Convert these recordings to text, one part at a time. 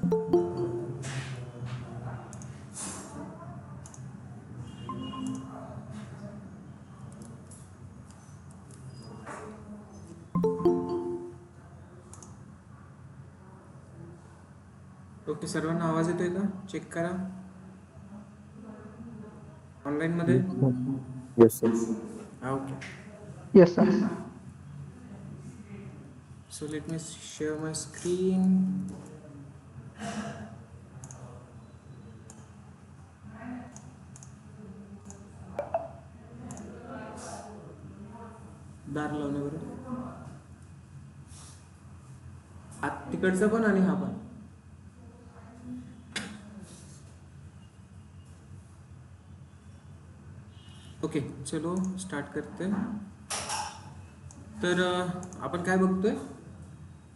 Okay, सर्वांना आवाज येतोय का? चेक करा ऑनलाईन मध्ये. Yes, sir. Okay, Yes, sir. so let me share my screen. दार लावणे बरं, आत तिकडचा पण आणि हा पण. ओके, चलो स्टार्ट करते. तर आपण काय बघतोय?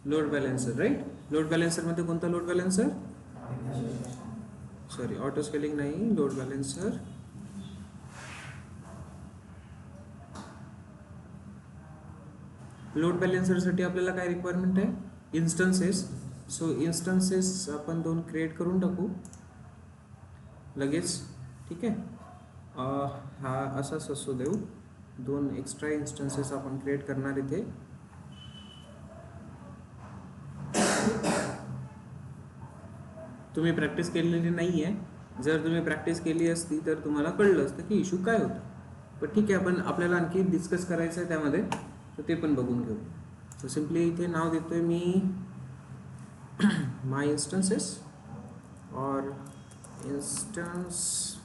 Load balancer, right. लोड बॅलेन्सरमध्ये कोणता load balancer? Sorry, auto scaling नाही, लोड बॅलेन्सर. लोड बॅलेन्सरसाठी आपल्याला काय रिक्वायरमेंट आहे? इन्स्टन्सेस. सो इन्स्टन्सेस आपण 2 क्रिएट करून टाकू लगेच, ठीक आहे. हा असाच असू देऊ, 2 एक्स्ट्रा इन्स्टन्सेस आपण क्रिएट करणार इथे. तुम्ही प्रॅक्टिस केलेली नाही आहे. जर तुम्ही प्रॅक्टिस केली असती तर तुम्हाला कळलं असतं की इश्यू काय होता. पण ठीक आहे, आपण आपल्याला आणखी डिस्कस करायचं आहे त्यामध्ये, तर ते पण बघून घेऊ. सो सिम्पली इथे नाव देतोय मी माय इन्स्टन्सेस और इन्स्टन्स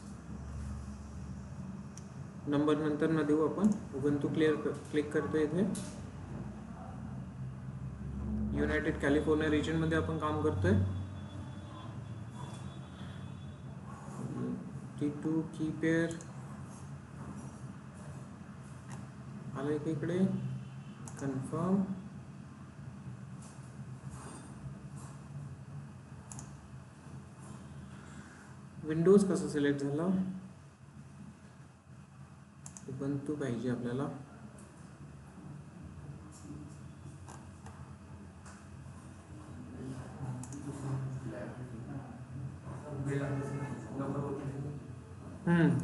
नंबर नंतर न देऊ आपण. उबंतू क्लिक करतोय इथे. युनायटेड कॅलिफोर्निया रिजनमध्ये आपण काम करतोय. T2 की पेअर आले का इकडे? कन्फर्म. विंडोज कसं सिलेक्ट झाला? उबंतू पाहिजे आपल्याला.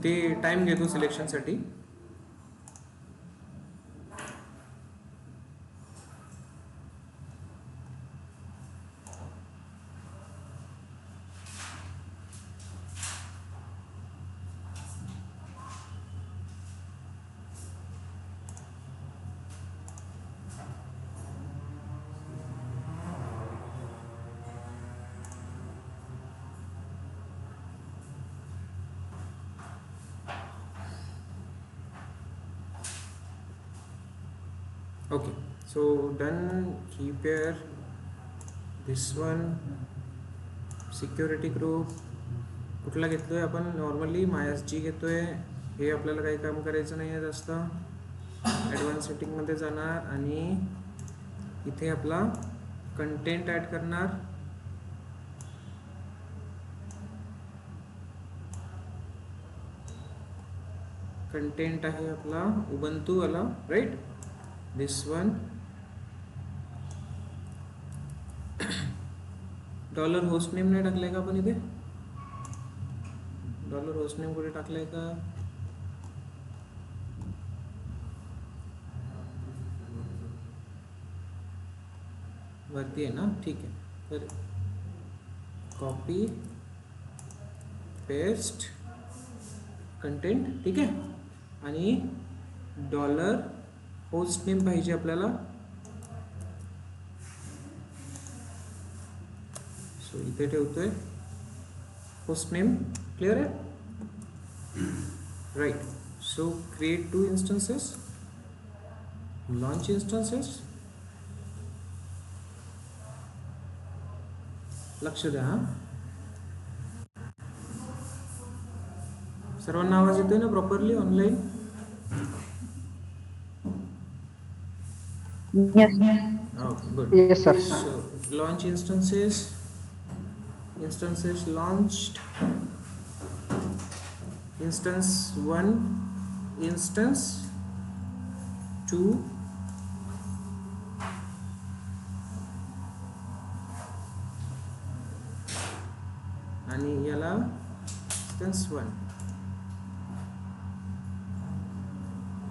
ते टाइम घेतो सिलेक्शनसाठी. Okay, so done. Key pair, this one. Security group कुठला घेतोय आपण? नॉर्मली MySG घेतोय. हे आपल्याला काही काम करायचं नाही आहे जास्त. ॲडव्हान्स सेटिंगमध्ये जाणार आणि इथे आपला कंटेंट ॲड करणार. कंटेंट आहे आपला उबंतू वाला, राईट. दिस वन. डॉलर होस्ट नेम नाही टाकलंय का आपण इथे? डॉलर होस्ट नेम कुठे टाकलंय का? वरती आहे ना, ठीक आहे. तर कॉपी पेस्ट कंटेंट, ठीक आहे. आणि डॉलर होस्ट नेम पाहिजे आपल्याला. सो इथे ठेवतोय होस्ट नेम. क्लिअर आहे, right. So create 2 instances, launch instances. लक्ष द्या हा. सर्वांना आवाज येतोय ना properly online? Yes. Okay, good. Yes, sir. So launch instances launched. Instance 1, instance 2, आणि याला इन्स्टन्स 1.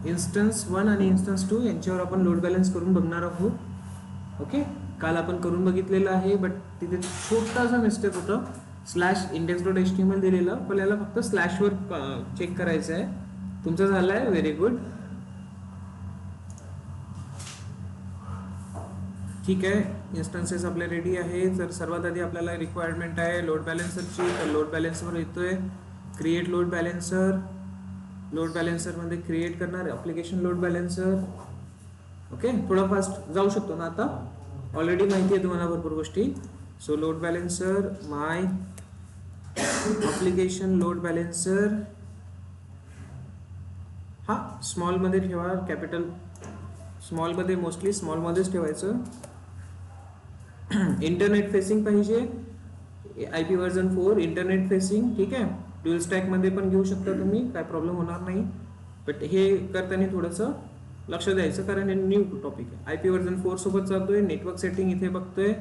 इन्स्टन्स 1 आणि इन्स्टन्स 2 यांच्यावर आपण लोड बॅलन्स करून बघणार आहोत. ओके, काल आपण करून बघितलेलं आहे, बट तिथे छोटासा मिस्टेक होतं. स्लॅश index.html दिलेलं, पण याला फक्त स्लॅशवर चेक करायचं आहे. तुमचं झालं आहे, व्हेरी गुड. ठीक आहे, इन्स्टन्सेस आपले रेडी आहे. तर सर्वात आधी आपल्याला रिक्वायरमेंट आहे लोड बॅलन्सरची. तर लोड बॅलन्सर येतोय create load balancer. Load बॅलन्सरमध्ये create करणार ॲप्लिकेशन लोड बॅलन्सर. ओके, थोडा फास्ट जाऊ शकतो ना आता, ऑलरेडी माहिती आहे तुम्हाला भरपूर गोष्टी. सो लोड बॅलन्सर माय ॲप्लिकेशन लोड बॅलन्सर. हा स्मॉलमध्ये ठेवा, कॅपिटल स्मॉलमध्ये, मोस्टली स्मॉलमध्येच ठेवायचं. इंटरनेट फेसिंग पाहिजे, IP वर्जन 4 इंटरनेट फेसिंग. ठीक आहे, ड्युअल स्टॅकमध्ये पण घेऊ शकता तुम्ही, काय प्रॉब्लेम होणार नाही. बट हे करताना थोडंसं लक्ष द्यायचं, कारण हे न्यू टॉपिक आहे. IP वर्जन 4 सोबत चालतोय. नेटवर्क सेटिंग इथे बघतोय,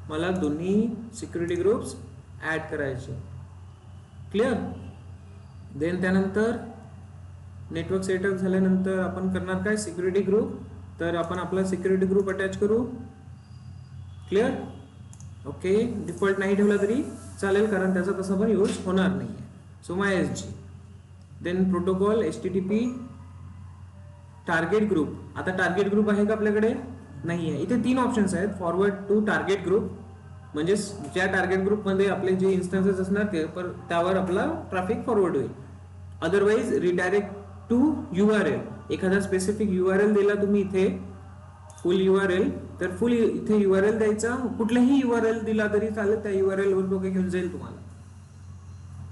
मला दोन्ही सिक्युरिटी ग्रुप्स ॲड करायचे. क्लिअर. देन त्यानंतर नेटवर्क सेटअप झाल्यानंतर आपण करणार काय, सिक्युरिटी ग्रुप. तर आपण आपला सिक्युरिटी ग्रुप अटॅच करू. क्लिअर. ओके, डिफॉल्ट नाही ठेवला तरी चालेल, कारण त्याचा तसा पण यूज होणार नाही आहे. So MySG. Then protocol HTTP target group. आता टार्गेट ग्रुप आहे का आपल्याकडे, नाही आहे. इथे 3 ऑप्शन्स आहेत. फॉरवर्ड टू टार्गेट ग्रुप, म्हणजे ज्या टार्गेट ग्रुपमध्ये आपले जे इन्स्टन्सेस असणार ते त्यावर आपला ट्रॅफिक फॉरवर्ड होईल. Otherwise redirect to URL. एखादा स्पेसिफिक URL दिला तुम्ही इथे, फुल URL, तर फुल इथे URL द्यायचा. कुठलाही URL दिला तरी चालेल, त्या URL वर लोक घेऊन जाईल तुम्हाला.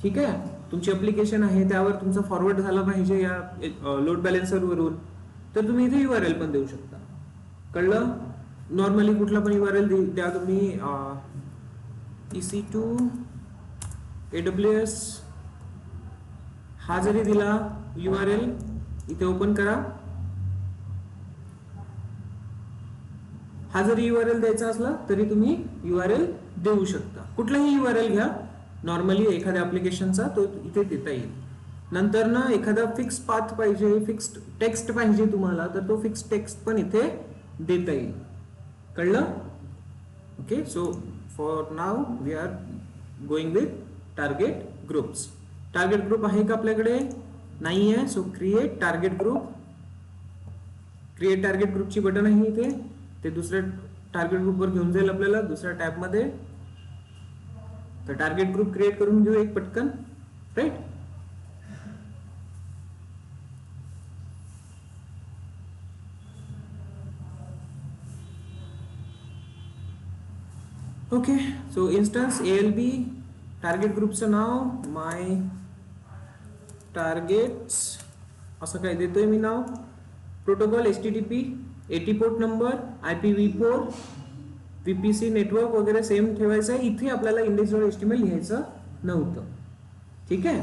ठीक आहे, तुमची ॲप्लिकेशन आहे त्यावर तुमचा फॉरवर्ड झाला पाहिजे या लोड बॅलन्सर वरून, तर तुम्ही इथे URL पण देऊ शकता. कळलं. नॉर्मली कुठला पण URL द्या तुम्ही. EC2 AWS हा जरी दिला URL, इथे ओपन करा. हा जरी URL द्यायचा असला तरी तुम्ही URL देऊ शकता. कुठलाही URL घ्या, नॉर्मली एखाद्या ॲप्लिकेशनचा तो इथे देता येईल. नंतर ना एखादा फिक्स पाथ पाहिजे, फिक्स्ड टेक्स्ट पाहिजे तुम्हाला, तर तो फिक्स टेक्स्ट पण इथे देता येईल. कळलं. ओके, सो फॉर नाव we are going with target groups. Target group आहे का आपल्याकडे, नाही आहे. So create target group. Create target ग्रुपची बटन आहे इथे, ते दुसऱ्या टार्गेट ग्रुपवर घेऊन जाईल आपल्याला दुसऱ्या टॅबमध्ये. तर टार्गेट ग्रुप क्रिएट करून घेऊ एक पटकन. Right. Okay, so instance ALB. Target ग्रुपचं नाव माय टार्गेट्स असं काय देतोय मी नाव. Protocol HTTP, 80 port number, IPv4, VPC network वगैरे सेम ठेवायचं आहे. इथे आपल्याला index.html लिहायचं नव्हतं. ठीक आहे.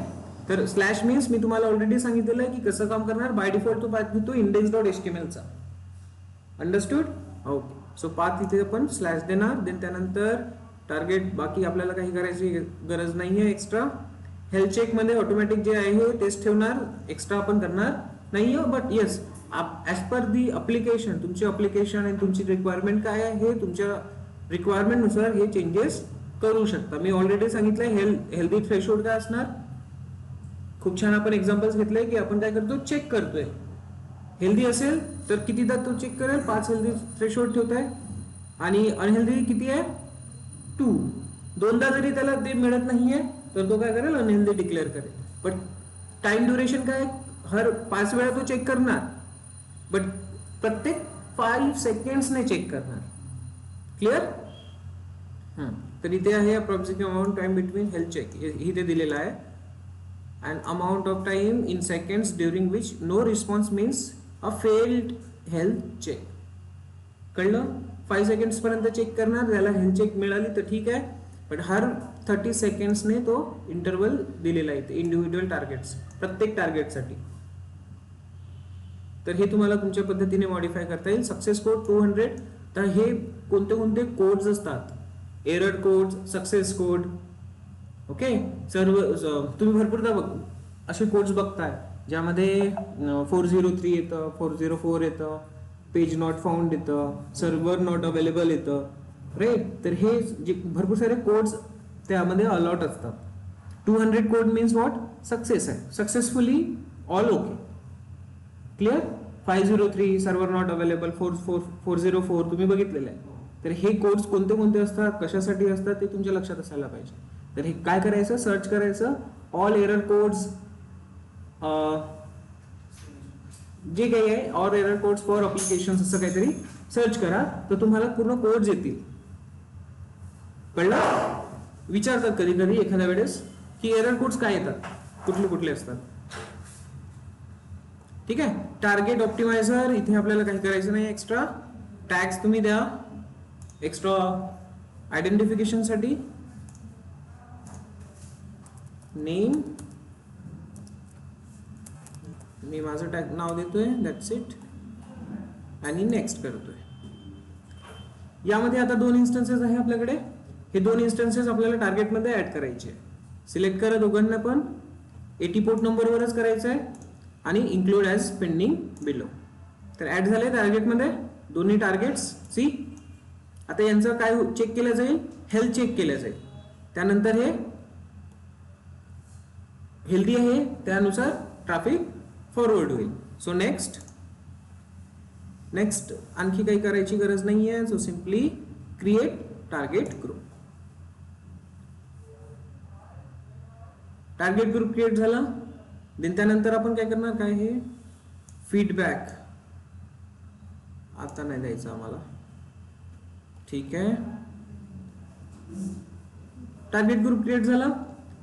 तर स्लॅश मीन्स मी तुम्हाला ऑलरेडी सांगितलेलं आहे की कसं काम करणार. बाय डिफॉल्ट तो पाथ घेतो index.html चा. अंडरस्टूड. ओके, सो पाथ इथे आपण स्लॅश देणार. देन त्यानंतर टार्गेट, बाकी आपल्याला काही करायची गरज नाही आहे एक्स्ट्रा. हेल्थ चेक मध्ये ऑटोमॅटिक जे आहे तेच ठेवणार, एक्स्ट्रा आपण करणार नाही आहे. But yes, as per the application, तुमची अप्लिकेशन आणि तुमची रिक्वायरमेंट काय आहे हे तुमच्या रिक्वायरमेंटनुसार हे चेंजेस करू शकता. मी ऑलरेडी सांगितलंय हेल्दी थ्रेशोल्ड काय असणार. खूप छान आपण एक्झाम्पल्स घेतलंय की आपण काय करतो, चेक करतोय. हेल्दी असेल तर कितीदा तो चेक करेल, 5 हेल्दी थ्रेशोल्ड ठेवताय. आणि अनहेल्दी किती आहे, 2. 2दा जरी त्याला ते मिळत नाहीये तर तो काय करेल, अनहेल्दी डिक्लेअर करेल. बट टाइम ड्युरेशन काय, हर 5 वेळा तो चेक करणार, बट प्रत्येक 5 सेकंड्सने चेक करणार. क्लिअर. तर इथे आहे approximate amount time between health check, इथे दिलेला आहे. And amount of time in seconds during which no response means a failed health check. कळलं. 5 सेकंड्स पर्यंत चेक करणार, त्याला हेल्थ चेक मिळाली तर ठीक आहे. बट हर 30 सेकंड्सने तो इंटरवल दिलेला आहे इंडिव्हिज्युअल टार्गेट्स, प्रत्येक टार्गेटसाठी. तर हे तुम्हाला तुमच्या पद्धतीने मॉडिफाय करता येईल. Success code 200. तर हे कोणते कोणते कोड्स असतात, error code, success code, okay. तुम्ही भरपूरदा असे कोड्स बघताय ज्यामध्ये 403 येतं, 404 येतं, पेज नॉट फाउंड येतं, सर्व्हर नॉट अवेलेबल येतं, राईट. तर हे जे भरपूर सारे कोड्स त्यामध्ये अलॉट असतात. 200 कोड मीन्स व्हॉट, सक्सेस आहे, successfully all okay, clear. 503 server not available, 404 तुम्ही बघितलेलं आहे. तर हे कोड्स कोणते कोणते असतात, कशासाठी असतात ते तुमच्या लक्षात असायला पाहिजे. तर हे काय करायचं, सर्च करायचं ऑल एरर कोड्स, जे काही आहे all error codes for application असं काहीतरी सर्च करा, तर तुम्हाला पूर्ण कोड्स येतील. कळलं. विचारतात कधी कधी एखाद्या वेळेस की एरर कोड्स काय येतात, कुठले कुठले असतात. ठीक आहे. टार्गेट ऑप्टिमायझर, इथे आपल्याला काही करायचं नाही. एक्स्ट्रा टॅग्स तुम्ही द्या एक्स्ट्रा आयडेंटिफिकेशन साठी. नेम, मी माझं टॅग नाव देतोय, दॅट्स इट, आणि नेक्स्ट करतोय. यामध्ये आता 2 इन्स्टन्सेस आहे आपल्याकडे. हे 2 इन्स्टन्सेस आपल्याला टार्गेटमध्ये ऍड करायचे. सिलेक्ट करा दोघांना पण, 80 पोर्ट नंबरवरच करायचं आहे आणि इन्क्लूड ॲज पेंडिंग बिलो. तर ऍड झाले टार्गेटमध्ये दोन्ही टार्गेट्स. सी, आता यांचं काय चेक केलं जाईल, हेल्थ चेक केलं जाईल. त्यानंतर हे हेल्दी आहे त्यानुसार ट्रॅफिक फॉरवर्ड होईल. सो नेक्स्ट आणखी काही करायची गरज नाही आहे. So simply create target group. Target group create झाला. देन त्यानंतर आपण काय करणार, काय हे फीडबॅक आता नाही द्यायचा आम्हाला, ठीक आहे. टार्गेट ग्रुप क्रिएट झाला.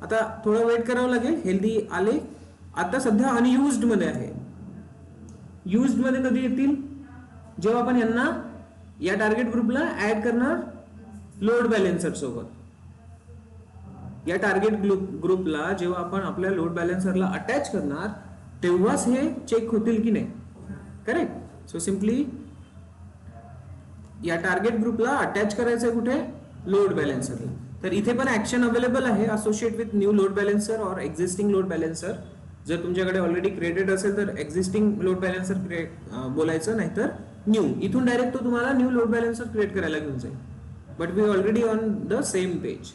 आता थोडा वेट करावं लागेल. हेल्दी आले, आता सध्या अनयुज्ड मध्ये आहे. युज्ड मध्ये कधी येतील, जेव्हा आपण यांना या टार्गेट ग्रुपला ऍड करणार लोड बॅलेन्सर सोबत. या टार्गेट ग्रुपला जेव्हा आपण आपल्या लोड बॅलेन्सरला अटॅच करणार तेव्हाच हे चेक होतील की नाही. करेक्ट. सो सिम्पली या टार्गेट ग्रुपला अटॅच करायचं आहे कुठे, लोड बॅलेन्सरला. तर इथे पण ऍक्शन अवेलेबल आहे, असोसिएट विथ न्यू लोड बॅलेन्सर और एक्झिस्टिंग लोड बॅलेन्सर. जर तुमच्याकडे ऑलरेडी क्रिएटेड असेल तर एक्झिस्टिंग लोड बॅलेन्सर बोलायचं, नाहीतर न्यू. इथून डायरेक्ट तो तुम्हाला न्यू लोड बॅलेन्सर क्रिएट करायला घेऊन जाईल. But we already on the same page.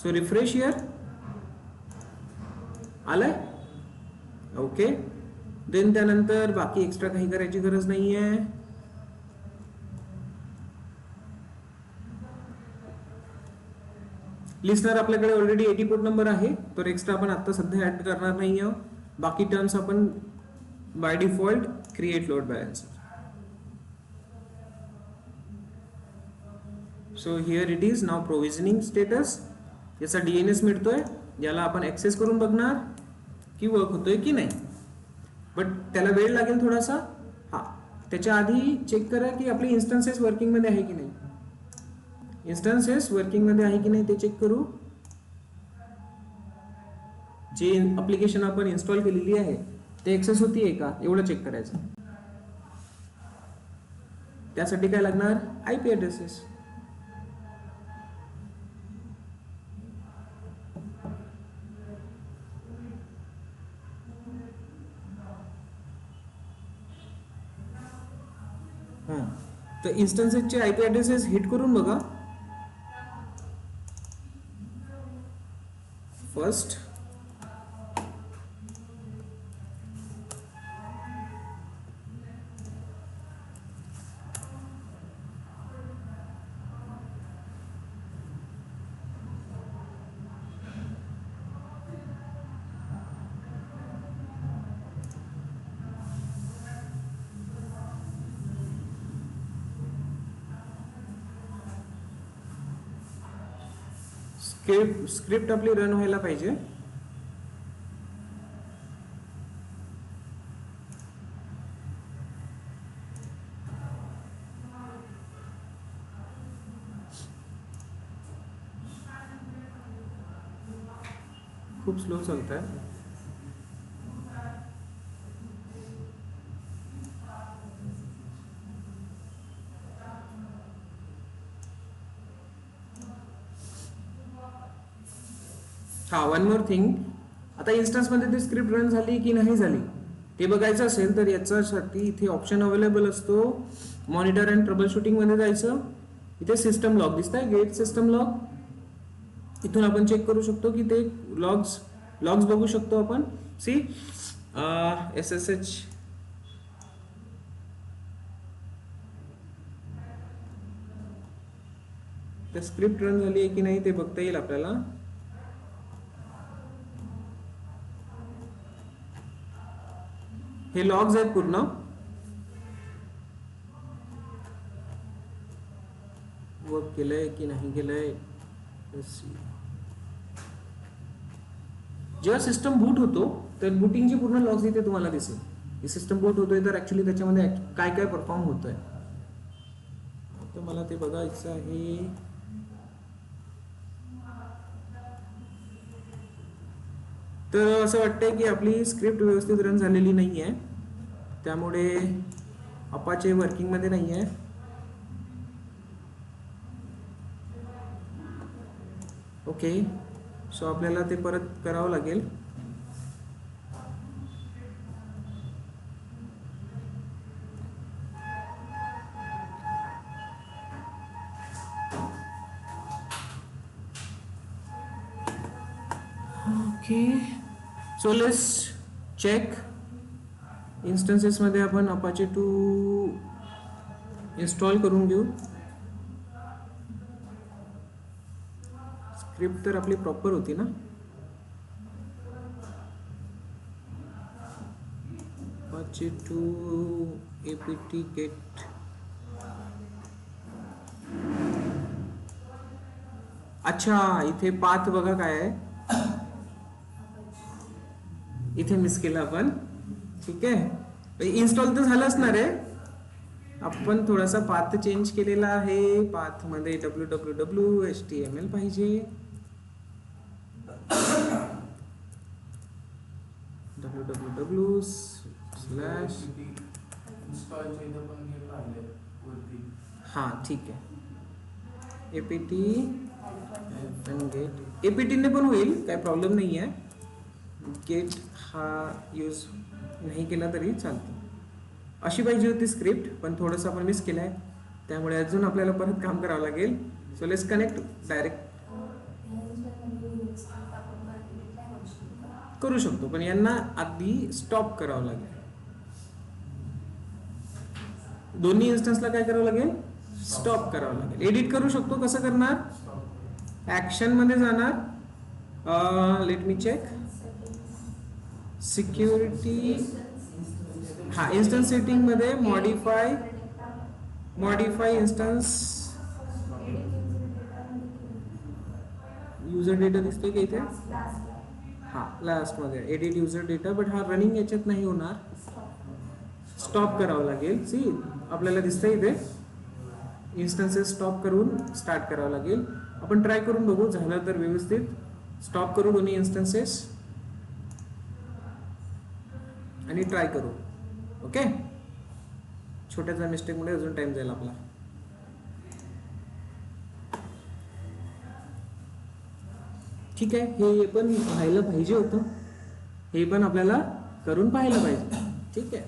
So refresh here, आलाय. ओके. देन त्यानंतर बाकी एक्स्ट्रा काही करायची गरज नाहीये. लिस्नर आपल्याकडे ऑलरेडी 80 पोर्ट नंबर आहे, तर एक्स्ट्रा आपण आता सध्या ऍड करणार नाहीये. बाकी टर्म्स आपण by default create load balancer. So here it is नाव प्रोव्हिजनिंग स्टेटस. याचा DNS मिळतोय, याला आपण ऍक्सेस करून बघणार की वर्क होतोय की नाही. बट त्याला वेळ लागेल थोडासा. हा, त्याच्या आधी चेक करा की आपली इन्स्टन्सेस वर्किंग मध्ये आहे की नाही. इन्स्टन्सेस वर्किंग मध्ये आहे की नाही ते चेक करू. जे ऍप्लिकेशन आपण इन्स्टॉल केलेली आहे ते ऍक्सेस होतीये का, एवढं चेक करायचं. त्यासाठी काय लागणार, IP ॲड्रेसेस. तर इन्स्टन्सेसचे IP ॲड्रेसेस हिट करून बघा. फर्स्ट स्क्रिप्ट आपली रन व्हायला पाहिजे. खूप स्लो चालत आहे. हा, वन मोर थिंग, आता इन्स्टन्समध्ये ती स्क्रिप्ट रन झाली की नाही झाली ते बघायचं असेल तर याच्यासाठी इथे ऑप्शन अवेलेबल असतो, मॉनिटर अँड ट्रबल शूटिंगमध्ये जायचं, इथे सिस्टम लॉग दिसत आहे, गेट सिस्टम लॉग, इथून आपण चेक करू शकतो की ते लॉग्स बघू शकतो आपण. सी SSH ते स्क्रिप्ट रन झाली आहे की नाही ते बघता येईल आपल्याला. हे लॉग्स आहेत पूर्ण, वर्क केलंय की नाही केलंय. जेव्हा सिस्टम बूट होतो तर बुटिंगचे पूर्ण लॉग्स इथे तुम्हाला दिसेल की सिस्टम बूट होतोय तर ऍक्च्युली त्याच्यामध्ये काय काय परफॉर्म होतोय. तर मला ते बघायचं आहे. तर असं वाटतंय की आपली स्क्रिप्ट व्यवस्थित रन झालेली नाही आहे, त्यामुळे अपाचे वर्किंगमध्ये नाही आहे. ओके, सो आपल्याला ते परत करावं लागेल. Okay, so let's check. इन्स्टन्सेसमध्ये आपण अपाचे 2 इन्स्टॉल करून घेऊ. स्क्रिप्ट तर आपली प्रॉपर होती ना. Apache 2 apt get. अच्छा, इथे पाथ बघा काय आहे, इथे मिस केलं आपण. ठीक आहे, इन्स्टॉल तर झालं असणार आहे, आपण थोडासा पाथ चेंज केलेला आहे. पाथ मध्ये www.html पाहिजे, www/ हा ठीक आहे, apt get. apt ने पण होईल, काय प्रॉब्लेम नाही आहे. गेट हा यूज नाही केला तरी चालतो. अशी पाहिजे होती स्क्रिप्ट, पण थोडंसं आपण मिस केलं आहे, त्यामुळे अजून आपल्याला परत काम करावं लागेल. सो लेट्स कनेक्ट डायरेक्ट करू शकतो, पण यांना आधी स्टॉप करावं लागेल. दोन्ही इन्स्टन्सला काय करावं लागेल, स्टॉप करावं लागेल. एडिट करू शकतो, कसं करणार, ऍक्शन मध्ये जाणार, लेट मी चेक, सिक्युरिटी, हा इन्स्टन्स सेटिंग मध्ये मॉडिफाय इन्स्टन्स युजर डेटा दिसतोय का इथे, हा लास्ट मध्ये एडिट युजर डेटा, बट हा रनिंग याच्यात नाही होणार, स्टॉप करावं लागेल. सी आपल्याला दिसतंय इथे इन्स्टन्सेस स्टॉप करून स्टार्ट करावं लागेल. आपण ट्राय करून बघू, झालं तर व्यवस्थित. स्टॉप करू दोन्ही इन्स्टन्सेस आणि ट्राय करू. ओके, छोट्याचा मिस्टेकमुळे अजून टाइम जाईल आपला. ठीक आहे, हे पण व्हायला पाहिजे होतं, हे पण आपल्याला करून पाहायला पाहिजे. ठीक आहे,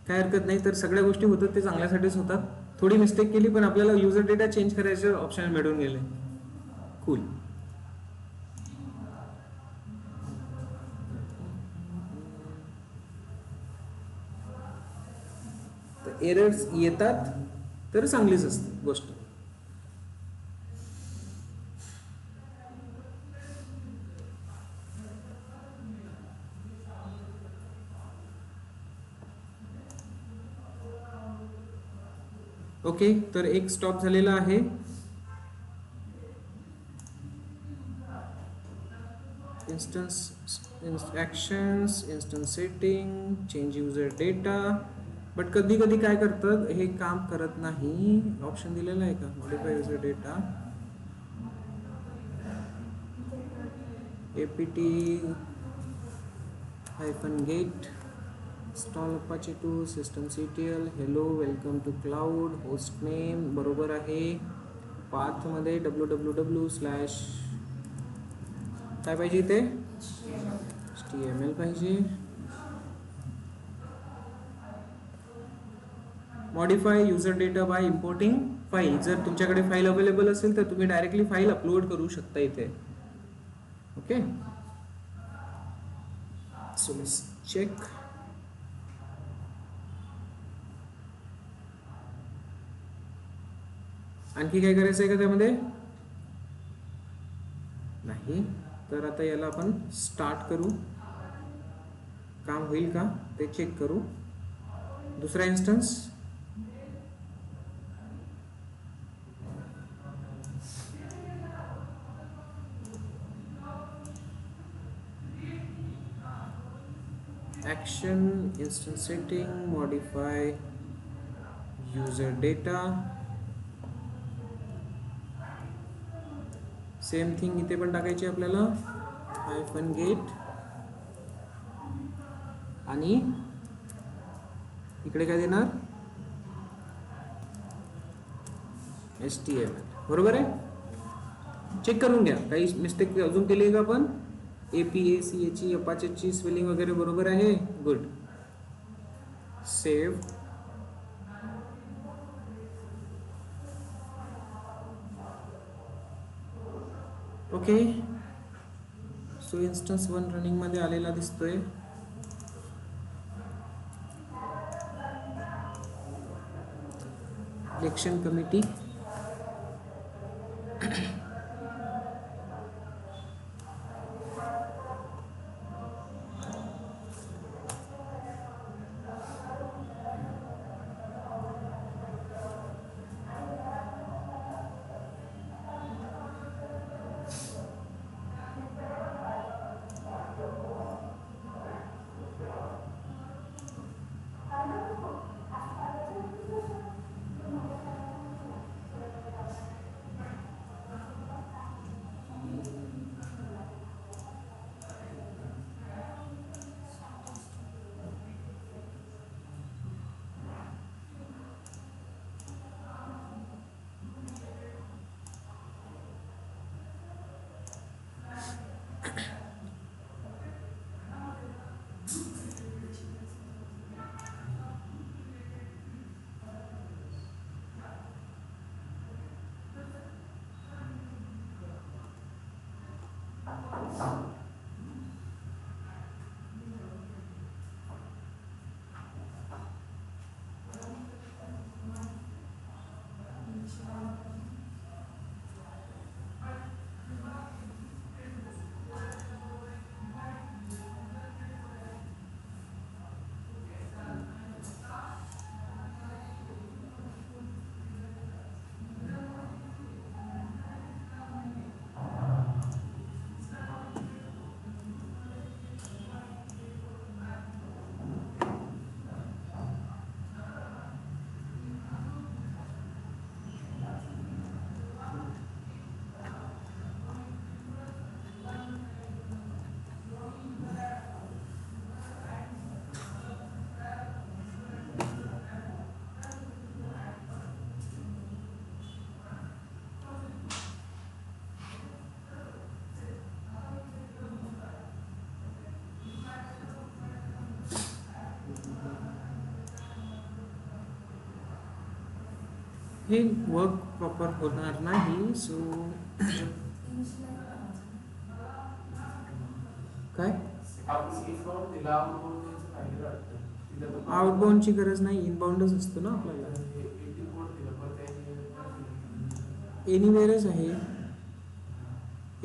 काय हरकत नाही. तर सगळ्या गोष्टी होतात ते चांगल्यासाठीच होतात. थोडी मिस्टेक केली पण आपल्याला युजर डेटा चेंज करायचे ऑप्शन मिळून गेले. कूल. तर एरर्स येतात तर चांगलीच असते गोष्ट. ओके, तर एक स्टॉप झालेला आहे. Instance actions, instance setting, change user data. But कधी कधी काय करतात, हे काम करत नाही. ऑप्शन दिलेला आहे का, modify user data, apt -get install apache 2 systemctl hello welcome to cloud hostname बरोबर आहे. पाथ मध्ये www/ काय पाहिजे इथे HTML पाहिजे. Modify user data bye importing file. जर तुमच्याकडे फाईल अवेलेबल असेल तर तुम्ही डायरेक्टली फाईल अपलोड करू शकता इथे. Okay, so let's check. आणखी काय करायचं आहे का त्यामध्ये? नाही. तर आता याला आपण स्टार्ट करू. काम होईल का ते चेक करू. दुसरा instance action instance setting modify user data. Same thing इथे पण टाकायची आपल्याला. -get आणि इकडे काय देणार HTML. बरोबर आहे. चेक करून घ्या काही मिस्टेक अजून केली आहे का आपण. APACA ची अपाचेची स्पेलिंग वगैरे बरोबर आहे. Good. Save. Okay, so instance 1 running मध्ये आलेला दिसतोय. Election committee. हे वर्क प्रॉपर होणार नाही. सो काय आउटबाउंडची गरज नाही, इनबाउंडच असतो ना आपल्याला. एनिवेअरच आहे.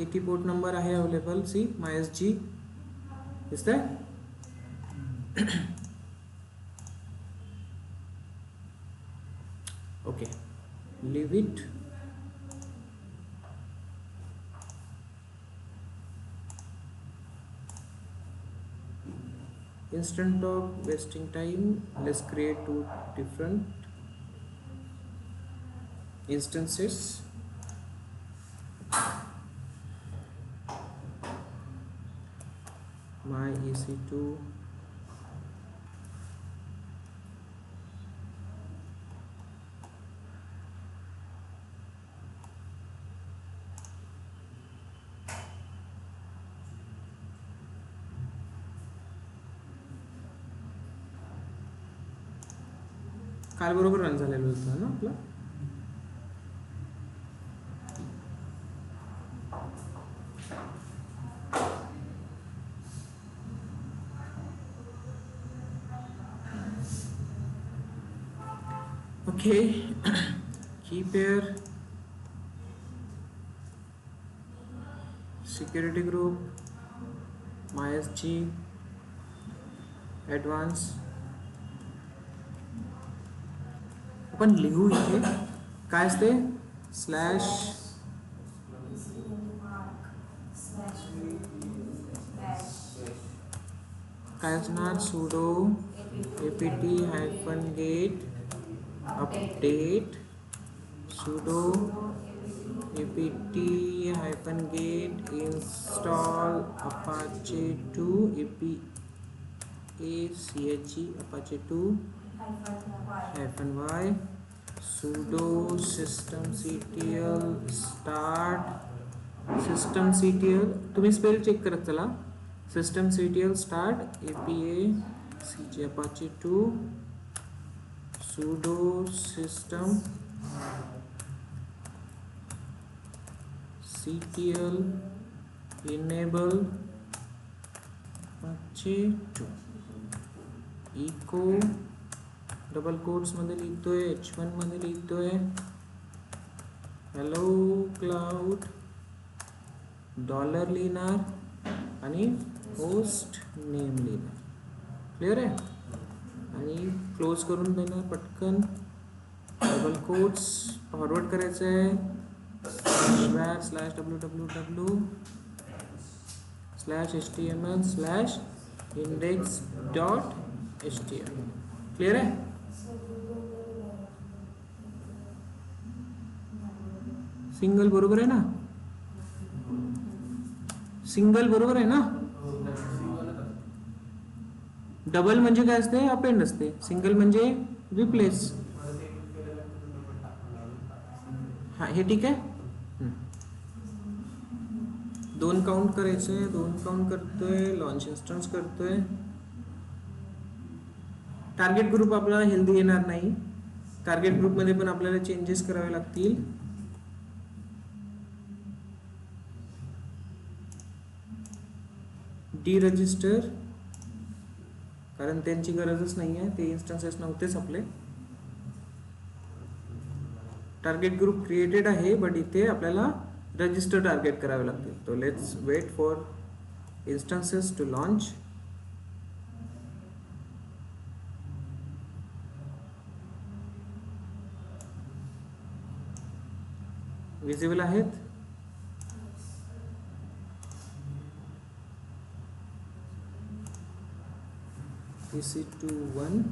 80 पोर्ट नंबर आहे अवेलेबल. सी MySG दिसतंय. Okay, leave it. Instead of wasting time, let's create 2 different instances. My EC2 काल बरोबर रन झालेलं होतं ना आपलं. Okay, keep here security group MySG advance. आपण लिहू इथे काय असते स्लॅश काय असणार sudo apt-get update sudo apt-get install apache 2 apache 2 -y sudo systemctl start systemctl तुम्ही स्पेल चेक करत चला systemctl start apache 2 sudo systemctl enable apache 2 echo double quotes मध्ये लिहितोय h1 मध्ये लिहितोय हॅलो क्लाउड डॉलर लिहिणार आणि होस्ट नेम लिहिणार. क्लिअर आहे. आणि क्लोज करून देणार पटकन. डबल कोट्स फॉरवर्ड करायचं आहे /www/html/index.html. क्लिअर आहे. सिंगल बरोबर आहे ना. सिंगल बरोबर आहे ना. डबल म्हणजे काय असते अपेंड असते. सिंगल म्हणजे रिप्लेस. हा हे ठीक आहे. 2 काउंट करायचंय. 2 काउंट करतोय. लॉन्च इन्स्टन्स करतोय. टार्गेट ग्रुप आपल्याला हेल्दी येणार नाही. टार्गेट ग्रुप मध्ये पण आपल्याला चेंजेस करावे लागतील. डीरजिस्टर कारण त्यांची गरजच नाही आहे. ते इन्स्टन्सेस नव्हतेच आपले. टार्गेट ग्रुप क्रिएटेड आहे बट इथे आपल्याला रजिस्टर टार्गेट करावे लागतील. तो let's wait for instances to launch. Visible आहेत. EC2 1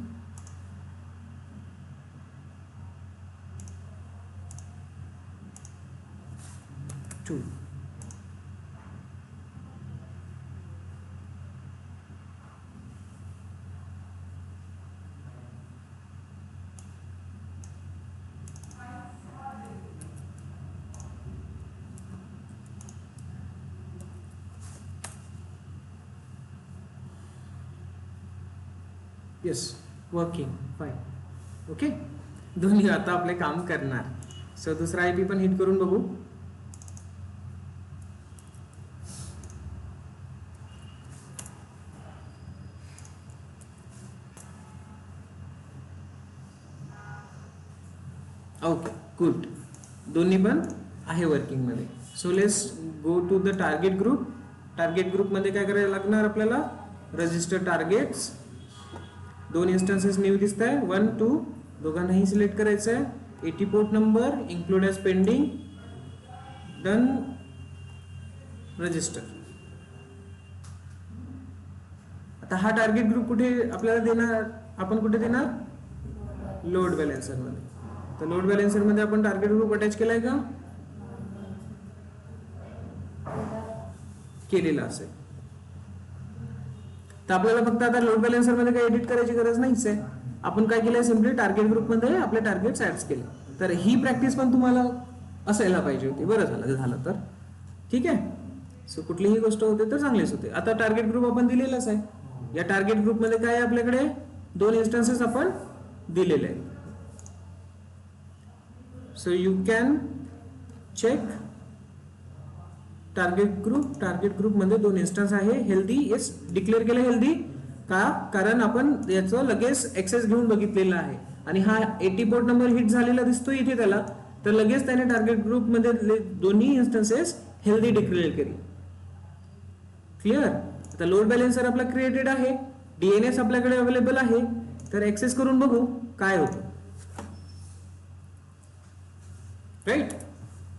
2 yes working fine. Okay. दोन्ही आता आपले काम करणार. सो दुसरा IP पण हिट करून बघू. Okay good. दोन्ही पण आहे वर्किंग मध्ये. So let's go to the target group. Target group मध्ये काय करायला लागणार आपल्याला रजिस्टर टार्गेट्स. 2 इन्स्टन्सेस न्यू दिसत आहे. 1 2 दोघांनाही सिलेक्ट करायचं आहे. 80 port number include as pending. Done. Register. आता हा टार्गेट ग्रुप कुठे आपल्याला देणार. आपण कुठे देणार लोड बॅलेन्सर मध्ये. तर लोड बॅलेन्सर मध्ये आपण टार्गेट ग्रुप अटॅच केलाय का केलेला असेल. तर आपल्याला फक्त आता लोड बॅलेन्सर मध्ये काही एडिट करायची गरज नाहीच आहे. आपण काय केलंय सिम्पली टार्गेट ग्रुप मध्ये आपले टार्गेट्स ऍड केले. तर ही प्रॅक्टिस पण तुम्हाला असायला पाहिजे होती. बरं झालं तर ठीक आहे. सो कुठलीही गोष्ट होते तर चांगलीच होते. आता टार्गेट ग्रुप आपण दिलेलाच आहे. या टार्गेट ग्रुप मध्ये काय आपल्याकडे 2 इन्स्टन्सेस आपण दिलेले आहेत. So you can check target group मध्ये 2 इन्स्टन्स आहे. हेल्दी, येस डिक्लेअर केलं हेल्दी का, कारण आपण याचं लगेच एक्सेस घेऊन बघितलेलं आहे आणि हा 80 पोर्ट नंबर हिट झालेला दिसतो इथे त्याला, तर लगेच त्याने टार्गेट ग्रुप मध्ये दोन्ही इन्स्टन्सेस हेल्दी डिक्लेअर केली. क्लिअर. आता लोड बॅलेन्सर आपला क्रिएटेड आहे, डीएनएस आपल्याकडे अवेलेबल आहे, तर एक्सेस करून बघू काय होतं. राईट.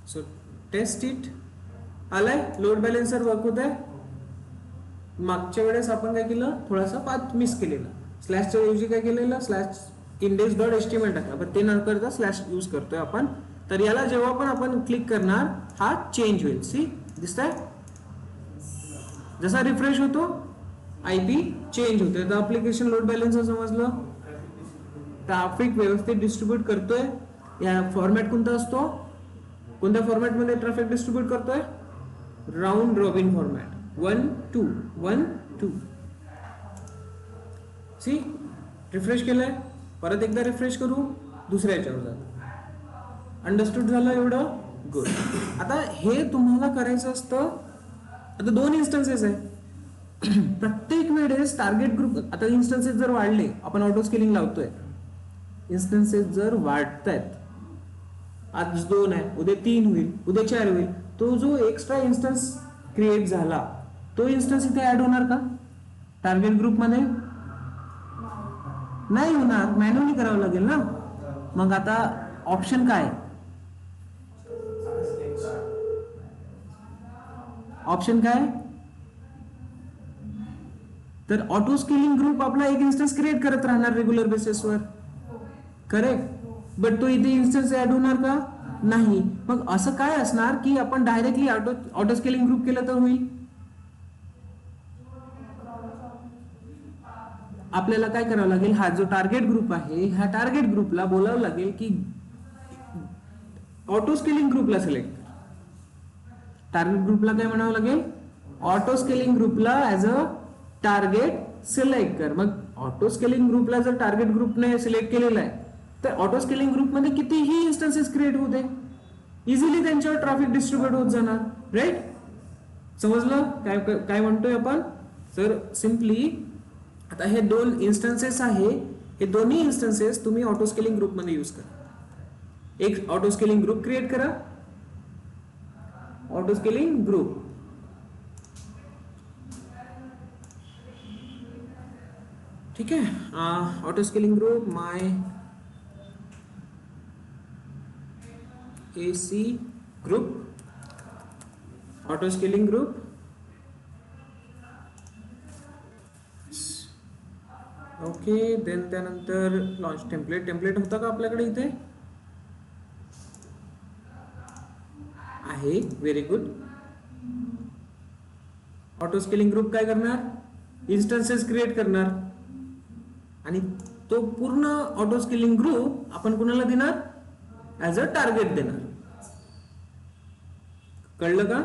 So test it. आलाय लोड बॅलेन्सर वर्क होत आहे. मागच्या वेळेस आपण काय केलं, थोडासा पाथ मिस केलेला, स्लॅशच्या ऐवजी काय केलेलं, स्लॅश index.html टाकला, पण ते न करता स्लॅश यूज करतोय आपण. तर याला जेव्हा पण आपण क्लिक करणार हा चेंज होईल. सी दिसतंय, जसा रिफ्रेश होतो आयपी चेंज होतोय. तर ऍप्लिकेशन लोड बॅलेन्सर समजलं, ट्रॅफिक व्यवस्थित डिस्ट्रीब्यूट करतोय. या फॉर्मॅट कोणता असतो, कोणत्या फॉर्मॅटमध्ये ट्रॅफिक डिस्ट्रीब्यूट करतोय, round robin format, 1 2 1 2. See refresh केलंय, परत एकदा रिफ्रेश करू, दुसऱ्या याच्यावर जातो. अंडरस्टूड झालं एवढं, गुड. आता हे तुम्हाला करायचं असतं. आता 2 इन्स्टन्सेस आहे. प्रत्येक वेळेस टार्गेट ग्रुप, आता इन्स्टन्सेस जर वाढले, आपण ऑटो स्केलिंग लावतोय, इन्स्टन्सेस जर वाढतायत, आज 2 आहे, उद्या 3 होईल, उद्या 4 होईल, तो जो एक्स्ट्रा इन्स्टन्स क्रिएट झाला तो इन्स्टन्स इथे ऍड होणार का टार्गेट ग्रुप मध्ये? नाही होणार, मॅन्युअली करावं लागेल ना. मग आता ऑप्शन काय, ऑप्शन काय, तर ऑटो स्केलिंग ग्रुप आपला एक इन्स्टन्स क्रिएट करत राहणार रेग्युलर बेसिसवर, करेक्ट. बट तो इथे इन्स्टन्स ऍड होणार का? नाही. मग असं काय असणार की आपण डायरेक्टली ऑटो स्केलिंग ग्रुप केलं तर होईल? आपल्याला काय करावं लागेल, हा जो टार्गेट ग्रुप आहे ह्या टार्गेट ग्रुपला बोलावं लागेल की ऑटो स्केलिंग ग्रुपला सिलेक्ट कर. टार्गेट ग्रुपला काय म्हणावं लागेल, ऑटो स्केलिंग ग्रुपला ऍज अ टार्गेट सिलेक्ट कर. मग ऑटो स्केलिंग ग्रुपला जर टार्गेट ग्रुपने सिलेक्ट केलेला आहे तर ऑटो स्केलिंग ग्रुपमध्ये कितीही इन्स्टन्सेस क्रिएट होऊ दे, इझिली त्यांच्यावर ट्रॅफिक डिस्ट्रीब्यूट होत जाणार. राईट. समजलं काय काय म्हणतोय आपण? तर सिम्पली आता हे 2 इन्स्टन्सेस आहे, हे दोन्ही इन्स्टन्सेस तुम्ही ऑटो स्केलिंग ग्रुपमध्ये यूज करा. एक ऑटो स्केलिंग ग्रुप क्रिएट करा, ऑटो स्केलिंग ग्रुप, ठीक आहे. Auto scaling group my AC ग्रुप, auto scaling group. Okay. Then त्यानंतर लॉन्च टेम्पलेट होता का आपल्याकडे इथे? आहे, very good. Auto scaling group काय करणार, इन्स्टन्सेस क्रिएट करणार आणि तो पूर्ण ऑटो स्केलिंग ग्रुप आपण कुणाला देणार, ऍज अ टार्गेट देणार. कळलं का?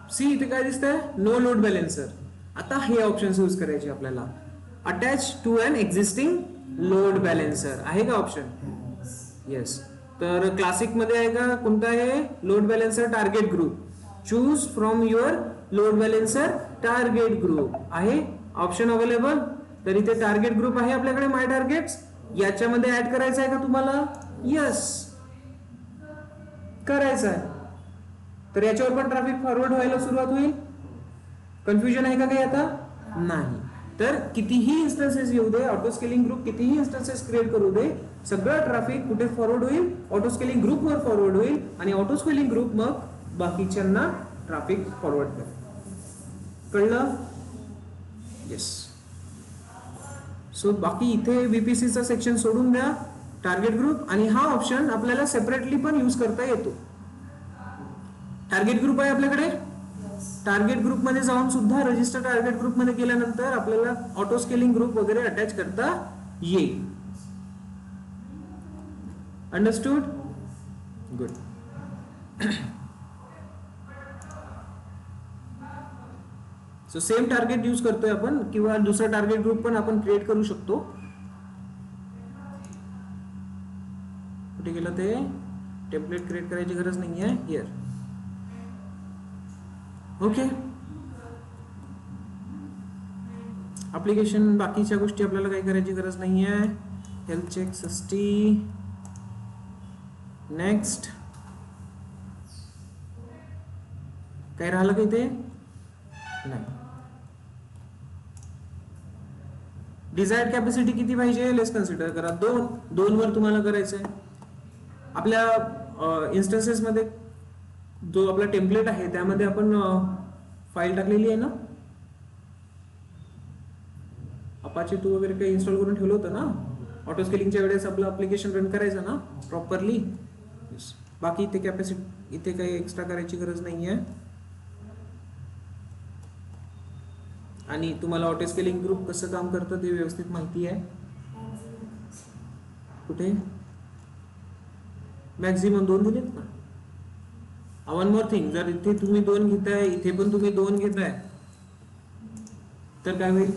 सी इथे काय दिसतंय, नो लोड बॅलेन्सर. आता हे ऑप्शन यूज करायचे आपल्याला. Attach to an existing load balancer आहे का ऑप्शन? येस. तर क्लासिक मध्ये आहे का, कोणता आहे, load बॅलेन्सर target group. Choose from your load बॅलेन्सर target group आहे ऑप्शन अवेलेबल. तर इथे टार्गेट ग्रुप आहे आपल्याकडे, माय टार्गेट्स. याच्यामध्ये ऍड करायचं आहे का तुम्हाला? यस, करायचं आहे. तर याच्यावर पण ट्रॅफिक फॉरवर्ड व्हायला सुरुवात होईल. कन्फ्युजन आहे का काही आता? नाही. तर कितीही इन्स्टन्सेस येऊ दे, ऑटो स्केलिंग ग्रुप कितीही इन्स्टन्सेस क्रिएट करू दे, सगळं ट्रॅफिक कुठे फॉरवर्ड होईल, ऑटो स्केलिंग ग्रुपवर फॉरवर्ड होईल आणि ऑटो स्केलिंग ग्रुप मग बाकीच्यांना ट्रॅफिक फॉरवर्ड करेल. कळलं? येस. सो बाकी इथे बीपीसीचा सेक्शन सोडून द्या, टार्गेट ग्रुप, आणि हा ऑप्शन आपल्याला सेपरेटली पण यूज करता येतो. टार्गेट ग्रुप आहे आपल्याकडे, टार्गेट ग्रुप मध्ये जाऊन सुद्धा रजिस्टर टार्गेट ग्रुप मध्ये गेल्यानंतर आपल्याला ऑटो स्केलिंग ग्रुप वगैरे अटॅच करता येईल. Understood? Good. So same target use करतोय आपण, किंवा दुसरा टार्गेट ग्रुप पण आपण क्रिएट करू शकतो. कुठे गेलं ते? टेम्पलेट क्रिएट करायची गरज नाही आहे हिअर. ओके. ॲप्लिकेशन बाकीच्या गोष्टी आपल्याला काही करायची गरज नाही आहे. हेल्थ चेक सस्टी. नेक्स्ट. काय राहिलं काही ते नाही. डिझायर्ड कॅपॅसिटी किती पाहिजे? लेस कन्सिडर करा 2 वर तुम्हाला करायचं आहे. आपल्या इन्स्टन्सेस मध्ये जो आपला टेम्पलेट आहे त्यामध्ये आपण फाईल टाकलेली आहे ना, अपाचे 2 वगैरे काही इन्स्टॉल करून ठेवलं होतं ना ऑटो स्केलिंगच्या वेळेस. आपलं ॲप्लिकेशन रन करायचं ना प्रॉपरली. बाकी इथे कॅपॅसिटी इथे काही एक्स्ट्रा करायची गरज नाही आहे. आणि तुम्हाला ऑटो स्केलिंग ग्रुप कसं काम करतं ते व्यवस्थित माहिती आहे. कुठे मॅक्झिमम 2 दिलेत ना. वन मोर थिंग, जर इथे तुम्ही 2 घेताय, इथे पण तुम्ही 2 घेताय, तर काय होईल?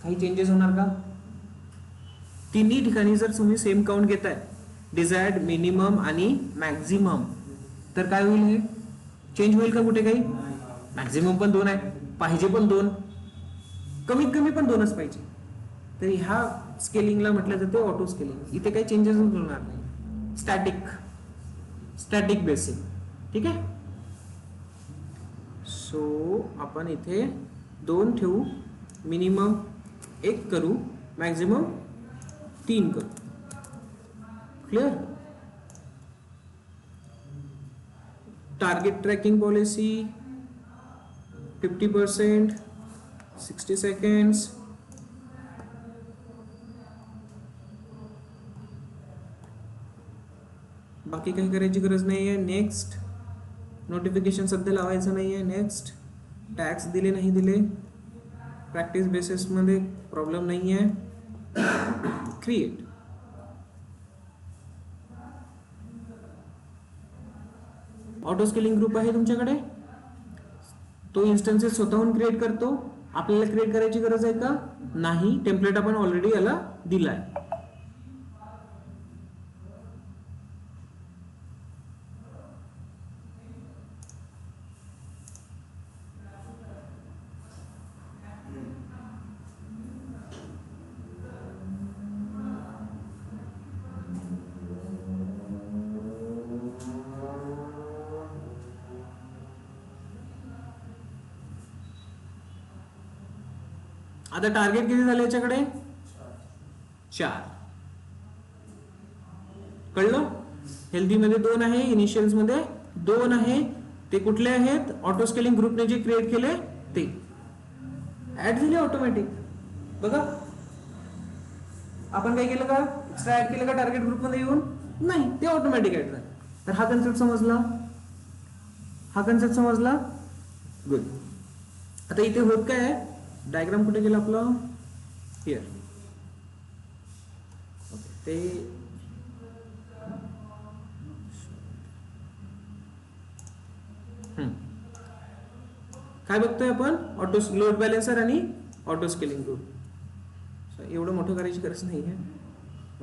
काही चेंजेस होणार का? तिन्ही ठिकाणी जर तुम्ही सेम काउंट घेताय, डिझायर्ड, मिनिमम आणि मॅक्झिमम, तर काय होईल? हे चेंज होईल का कुठे काही? मॅक्झिमम पण 2 आहे, पाहिजे पण 2, कमीत कमी पण 2च पाहिजे. तर ह्या स्केलिंगला म्हटलं जाते ऑटो स्केलिंग. इथे काही चेंजेस होणार नाही. Static basic. ठीक आहे. सो आपण इथे 2 ठेवू, मिनिमम 1 करू, मॅक्झिमम 3 करू. Clear? Target tracking policy 50%, 60 seconds. बाकी काही करायची गरज नाही आहे. नेक्स्ट. नोटिफिकेशन सध्या लावायचं नाही आहे. नेक्स्ट. टॅक्स दिले नाही दिले, प्रॅक्टिस बेसिसमध्ये प्रॉब्लेम नाही आहे. क्रिएट. ऑटो स्केलिंग ग्रुप आहे तुमच्याकडे, तो इन्स्टन्सेस स्वतःहून क्रिएट करतो. आपल्याला क्रिएट करायची गरज आहे का? नाही. टेम्पलेट आपण ऑलरेडी याला दिलाय. आता टार्गेट किती झाले याच्याकडे? 4. कळलं? हेल्दी मध्ये 2 आहे, इनिशियल्स मध्ये 2 आहे. ते कुठले आहेत? ऑटो स्केलिंग ग्रुपने जे क्रिएट केले ते ऍड झाले ऑटोमॅटिक. बघा, आपण काय केलं का? एक्स्ट्रा ऍड केलं का टार्गेट ग्रुप मध्ये येऊन? नाही, ते ऑटोमॅटिक ऍड झाले. तर हा कन्सेप्ट समजला? हा कन्सेप्ट समजला? गुड. आता इथे होत काय आहे? डायग्राम कुठे गेला आपला? हिअर. ओके. ते काय बघतोय आपण? ऑटो लोड बॅलेन्सर आणि ऑटो स्केलिंग ग्रुप. एवढं मोठं करायची गरज नाही आहे.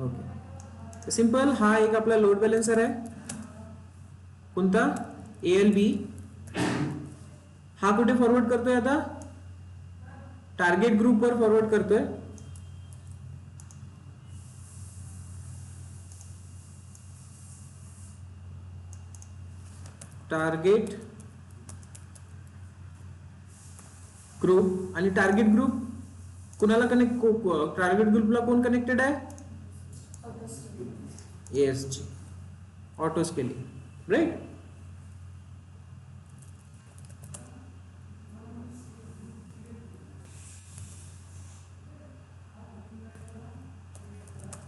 ओके. सिंपल. हा एक आपला लोड बॅलेन्सर आहे. कोणता? ALB. हा कुठे फॉरवर्ड करतोय आता? टार्गेट ग्रुप वर फॉरवर्ड करतोय. Target group. आणि टार्गेट ग्रुप कुणाला कनेक्ट? टार्गेट ग्रुपला कोण कनेक्टेड आहे? ASG, auto scaling. Right?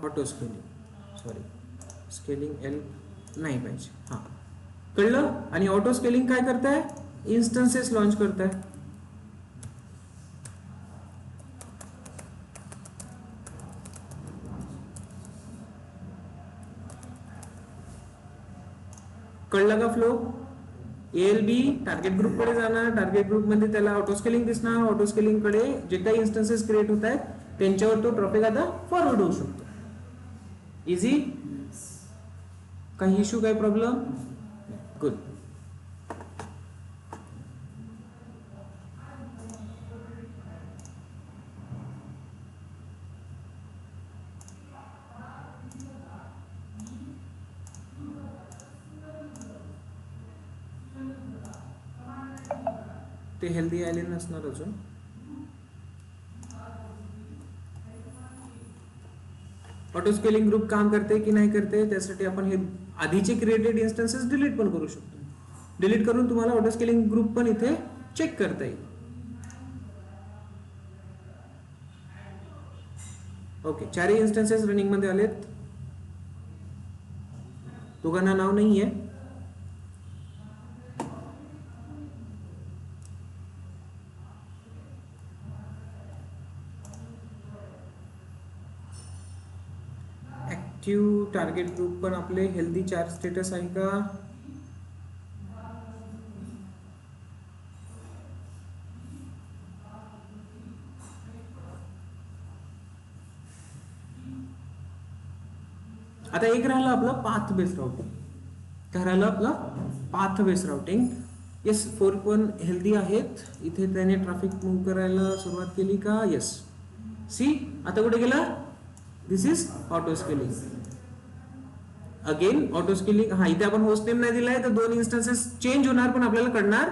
Auto scaling, sorry, scaling L नाही पाहिजे. हा, कळलं? आणि ऑटो स्केलिंग काय करताय? इन्स्टन्सेस लॉन्च करताय. कळलं का फ्लो? ALB टार्गेट ग्रुप कडे जाणार, टार्गेट ग्रुप मध्ये त्याला ऑटो स्केलिंग दिसणार, ऑटो स्केलिंग कडे जे काही इन्स्टन्सेस क्रिएट होत आहेत त्यांच्यावर तो ट्रॅफिक आता फॉरवर्ड होऊ शकतो. इझी? काही इश्यू, काही प्रॉब्लेम? गुड. ते हेल्दी आले नसणार अजून. ऑटो स्केलिंग ग्रुप काम करते की नाही करते त्यासाठी आपण हे आधीचे क्रिएटेड इन्स्टन्सेस डिलीट पण करू शकतो. डिलीट करून तुम्हाला ऑटो स्केलिंग ग्रुप पण इथे चेक करता येईल. ओके, चारही इन्स्टन्सेस रनिंग मध्ये आलेत. दोघांना नाव नाहीये. ऍक्टिव्ह टार्गेट ग्रुप पण आपले हेल्दी चार्ज स्टेटस आहे का? आता एक राहिलं आपलं पाथ बेस्ड राउटिंग. काय राहिलं आपलं? Path based routing. येस, 4 पण हेल्दी आहेत. इथे त्याने ट्रॅफिक मूव्ह करायला सुरुवात केली का? येस. सी, आता कुठे गेला? This is auto scaling. Again auto scaling. हा, इथे आपण होस्ट नेम नाही दिलाय तर 2 इन्स्टन्सेस चेंज होणार पण आपल्याला कळणार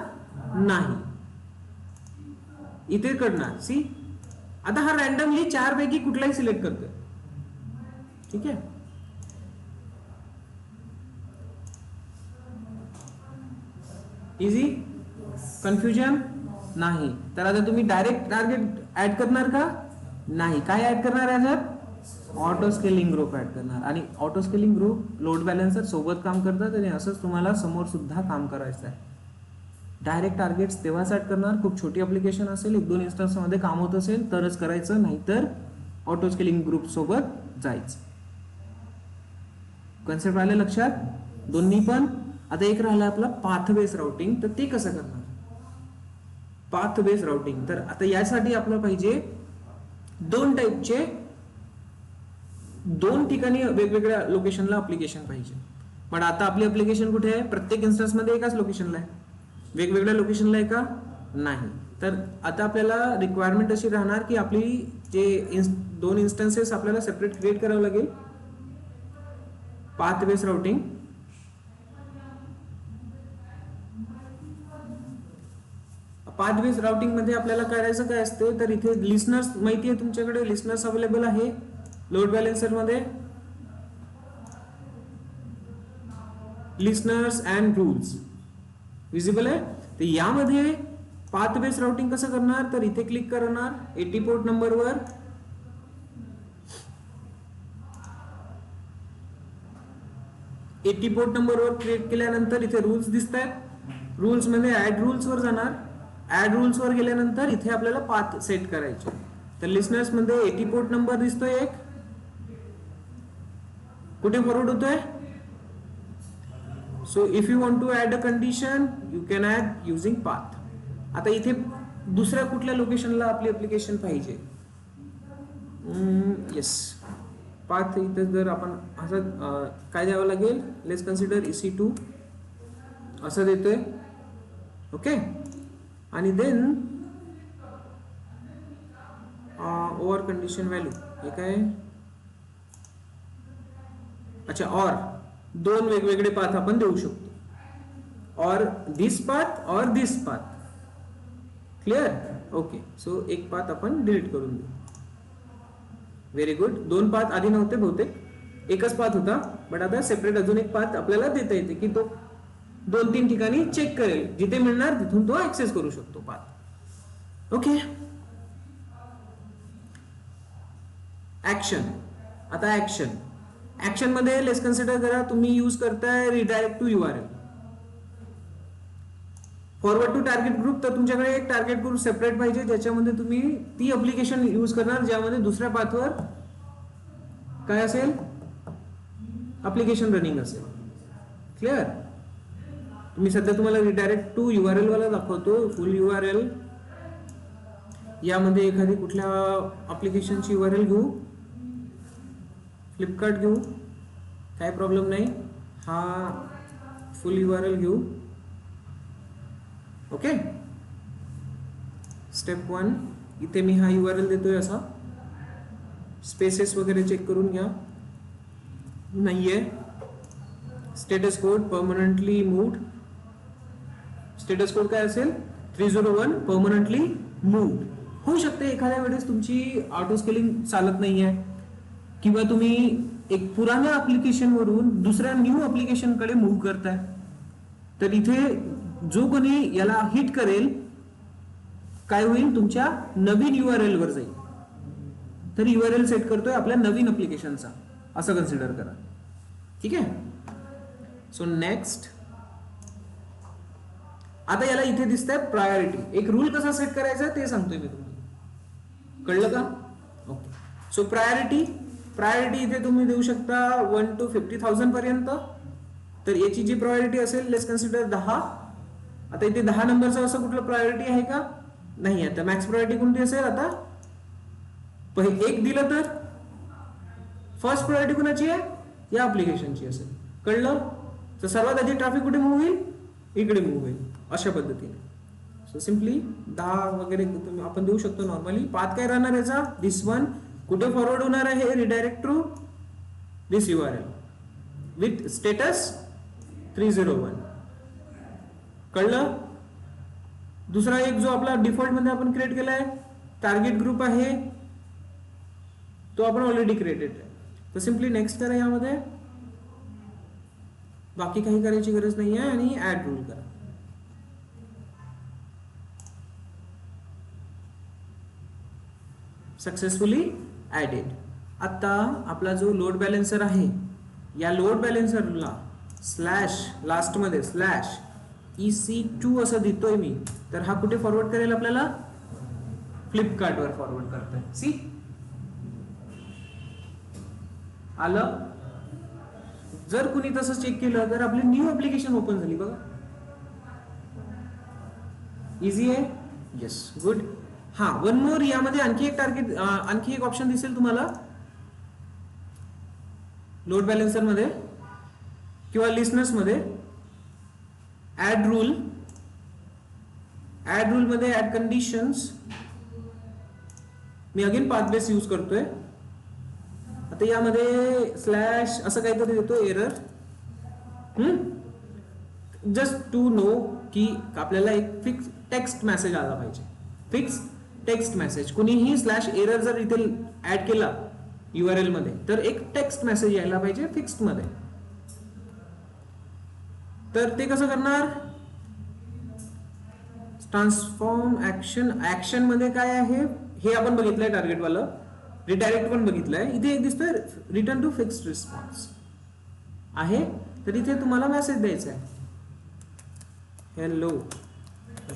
नाही. इथे कळणार. सी, आता हा रॅन्डमली 4 पैकी कुठलाही सिलेक्ट करतोय. ठीक आहे. इझी? कन्फ्युजन नाही. तर आता तुम्ही डायरेक्ट टार्गेट ऍड करणार का? नाही. काय ऍड करणार याच्यात? ऑटो स्केलिंग ग्रुप ऍड करणार. आणि auto scaling group load balancer सोबत काम करतात आणि असंच तुम्हाला समोर सुद्धा काम करायचं आहे. डायरेक्ट टार्गेट्स तेव्हाच ऍड करणार खूप छोटी ऍप्लिकेशन असेल, 1-2 इन्स्टन्स मध्ये काम होत असेल तरच करायचं, नाहीतर ऑटो स्केलिंग ग्रुप सोबत जायचं. कन्सेप्ट आले लक्षात? दोन्ही पण. आता एक राहिला आपला पाथ बेस्ड राउटिंग. तर ते कसं करणार? Path based routing. तर आता यासाठी आपल्याला पाहिजे 2 टाईपचे, 2 ठिकाणी वेगवेगळ्या लोकेशनला ऍप्लिकेशन पाहिजे. पण आता आपली ऍप्लिकेशन कुठे आहे? प्रत्येक इन्स्टन्स मध्ये एकाच लोकेशनला आहे. वेगवेगळ्या लोकेशनला आहे का? नाही. तर आता आपल्याला रिक्वायरमेंट अशी राहणार की आपली जे 2 इन्स्टन्सेस आपल्याला सेपरेट क्रिएट करावं लागेल. Path based routing. Path based routing मध्ये आपल्याला करायचं काय असते, तर इथे लिस्नर्स माहिती आहे तुमच्याकडे, लिस्नर्स अवेलेबल आहे लोड बॅलेन्सर मध्ये. लिस्नर्स अँड रूल्स विजिबल आहे. तर यामध्ये पाथ बेस्ड राउटिंग कसं करणार, तर इथे क्लिक करणार 80 पोर्ट नंबरवर. पोर्ट नंबरवर क्रिएट केल्यानंतर इथे रूल्स दिसत आहेत. रूल्स मध्ये ऍड रूल्स वर जाणार. ऍड रूल्स वर गेल्यानंतर इथे आपल्याला पाथ सेट करायचे. तर लिस्नर्स मध्ये 80 पोर्ट नंबर दिसतोय एक. कुठे फॉरवर्ड होतोय? So if you want to add a condition you can add using path. आता इथे दुसऱ्या कुठल्या लोकेशनला आपली ऍप्लिकेशन पाहिजे? येस, पाथ इथे जर आपण असं काय द्यावं लागेल, लेट्स कन्सिडर EC2 असं देतोय. ओके. आणि देन ओव्हर कंडिशन व्हॅल्यू हे काय? अच्छा, ऑर 2 वेगवेगळे पाथ आपण देऊ शकतो. ऑर दिस पाथ और दिस पाथ. क्लिअर? ओके. सो एक पाथ आपण डिलीट करून देऊ. Very good. 2 पाथ आधी नव्हते बहुतेक, एकच पाथ होता. बट आता सेपरेट अजून एक पाथ आपल्याला देता येते की तो 2-3 ठिकाणी चेक करेल. जिथे मिळणार तिथून तो ऍक्सेस करू शकतो पाथ. ओके. ऍक्शन. आता ऍक्शन मध्ये लेट्स कन्सिडर करा तुम्ही यूज करताय redirect to URL. Forward to target group. तर तुमच्याकडे एक टार्गेट ग्रुप सेपरेट पाहिजे ज्याच्यामध्ये तुम्ही ती ऍप्लिकेशन यूज करणार ज्यामध्ये दुसऱ्या पाथवर काय असेल, ऍप्लिकेशन रनिंग असेल. क्लिअर? मी सध्या तुम्हाला रिडायरेक्ट टू URL वाला दाखवतो. फुल URL यामध्ये एखादी कुठल्या ॲप्लिकेशनची URL घेऊ, फ्लिपकार्ट घेऊ, काय प्रॉब्लेम नाही. हा फुल URL घेऊ. ओके. स्टेप 1 इथे मी हा URL देतोय असा. स्पेसेस वगैरे चेक करून घ्या. नाहीये. Status code permanently moved. Status code काय असेल 301 परमनंटली मूव्ड. होऊ शकते एखाद्या वेळेस तुमची ऑटो स्केलिंग चालत नाहीये किंवा तुम्ही एक पुराण्या ऍप्लिकेशन वरून दुसऱ्या न्यू ऍप्लिकेशन कडे मूव्ह करताय, तर इथे जो कोणी याला हिट करेल काय होईल, तुमच्या नवीन URL वर जाईल. तर URL सेट करतोय आपल्या नवीन ऍप्लिकेशनचा, असं कन्सिडर करा. ठीक आहे. सो नेक्स्ट, आता याला इथे दिसतंय प्रायोरिटी. एक रूल कसा सेट करायचा ते सांगतोय मी तुम्हाला. कळलं का? ओके. सो प्रायोरिटी इथे तुम्ही देऊ शकता 1 to 50,000 पर्यंत. तर याची जी प्रायोरिटी असेल लेट्स कन्सिडर 10. आता इथे 10 नंबरचा असं कुठलं प्रायोरिटी आहे का? नाही. आता मॅक्स प्रायोरिटी कोणती असेल? आता एक दिलं तर फर्स्ट प्रायोरिटी कुणाची आहे? या ऍप्लिकेशनची असेल. कळलं? तर सर्वात आधी ट्रॅफिक कुठे मूव्ह होईल? इकडे मूव्ह होईल. अशा पद्धतीने. सो सिम्पली 10 वगैरे आपण देऊ शकतो नॉर्मली. पाथ काय राहणार याचा? दिस वन. कुठे फॉरवर्ड होणार आहे? Redirect to this URL with status 301. कळलं? दुसरा एक जो आपला डिफॉल्ट मध्ये आपण क्रिएट केलाय टार्गेट ग्रुप आहे तो आपण ऑलरेडी क्रिएटेड आहे. तर सिम्पली नेक्स्ट करा. यामध्ये बाकी काही करायची गरज नाही आहे आणि ऍड रूल करा. Successfully added. आता आपला जो लोड बॅलेन्सर आहे या लोड बॅलेन्सरला स्लॅश लास्ट मध्ये स्लॅश EC2 असं देतोय मी. तर हा कुठे फॉरवर्ड करेल? आपल्याला फ्लिपकार्ट वर फॉरवर्ड करतोय. सी आलं? जर कुणी तसं चेक केलं तर आपली न्यू ऍप्लिकेशन ओपन झाली बघा. इझी आहे. Yes, good. हा, वन मोर. यामध्ये आणखी एक टार्गेट, आणखी एक ऑप्शन दिसेल तुम्हाला लोड बॅलेन्सर मध्ये किंवा लिस्नर्स मध्ये. Add rule. ऍड रूल मध्ये ऍड कंडिशन्स. मी अगेन पाथ बेस यूज करतोय. आता यामध्ये स्लॅश असं काहीतरी देतो एरर. जस्ट टू नो की आपल्याला एक फिक्स टेक्स्ट मेसेज आला पाहिजे. Fix text message. कुणीही स्लॅश एरर जर इथे ऍड केला URL मध्ये तर एक टेक्स्ट मेसेज यायला पाहिजे फिक्स्ड मध्ये. तर ते कसं करणार? ट्रान्सफॉर्म ऍक्शन मध्ये काय आहे हे आपण बघितलंय. टार्गेट वाला रिडायरेक्ट पण बघितलंय. इथे एक दिसतोय रिटर्न टू फिक्स्ड रिस्पॉन्स आहे. तर इथे तुम्हाला मेसेज द्यायचा आहे, hello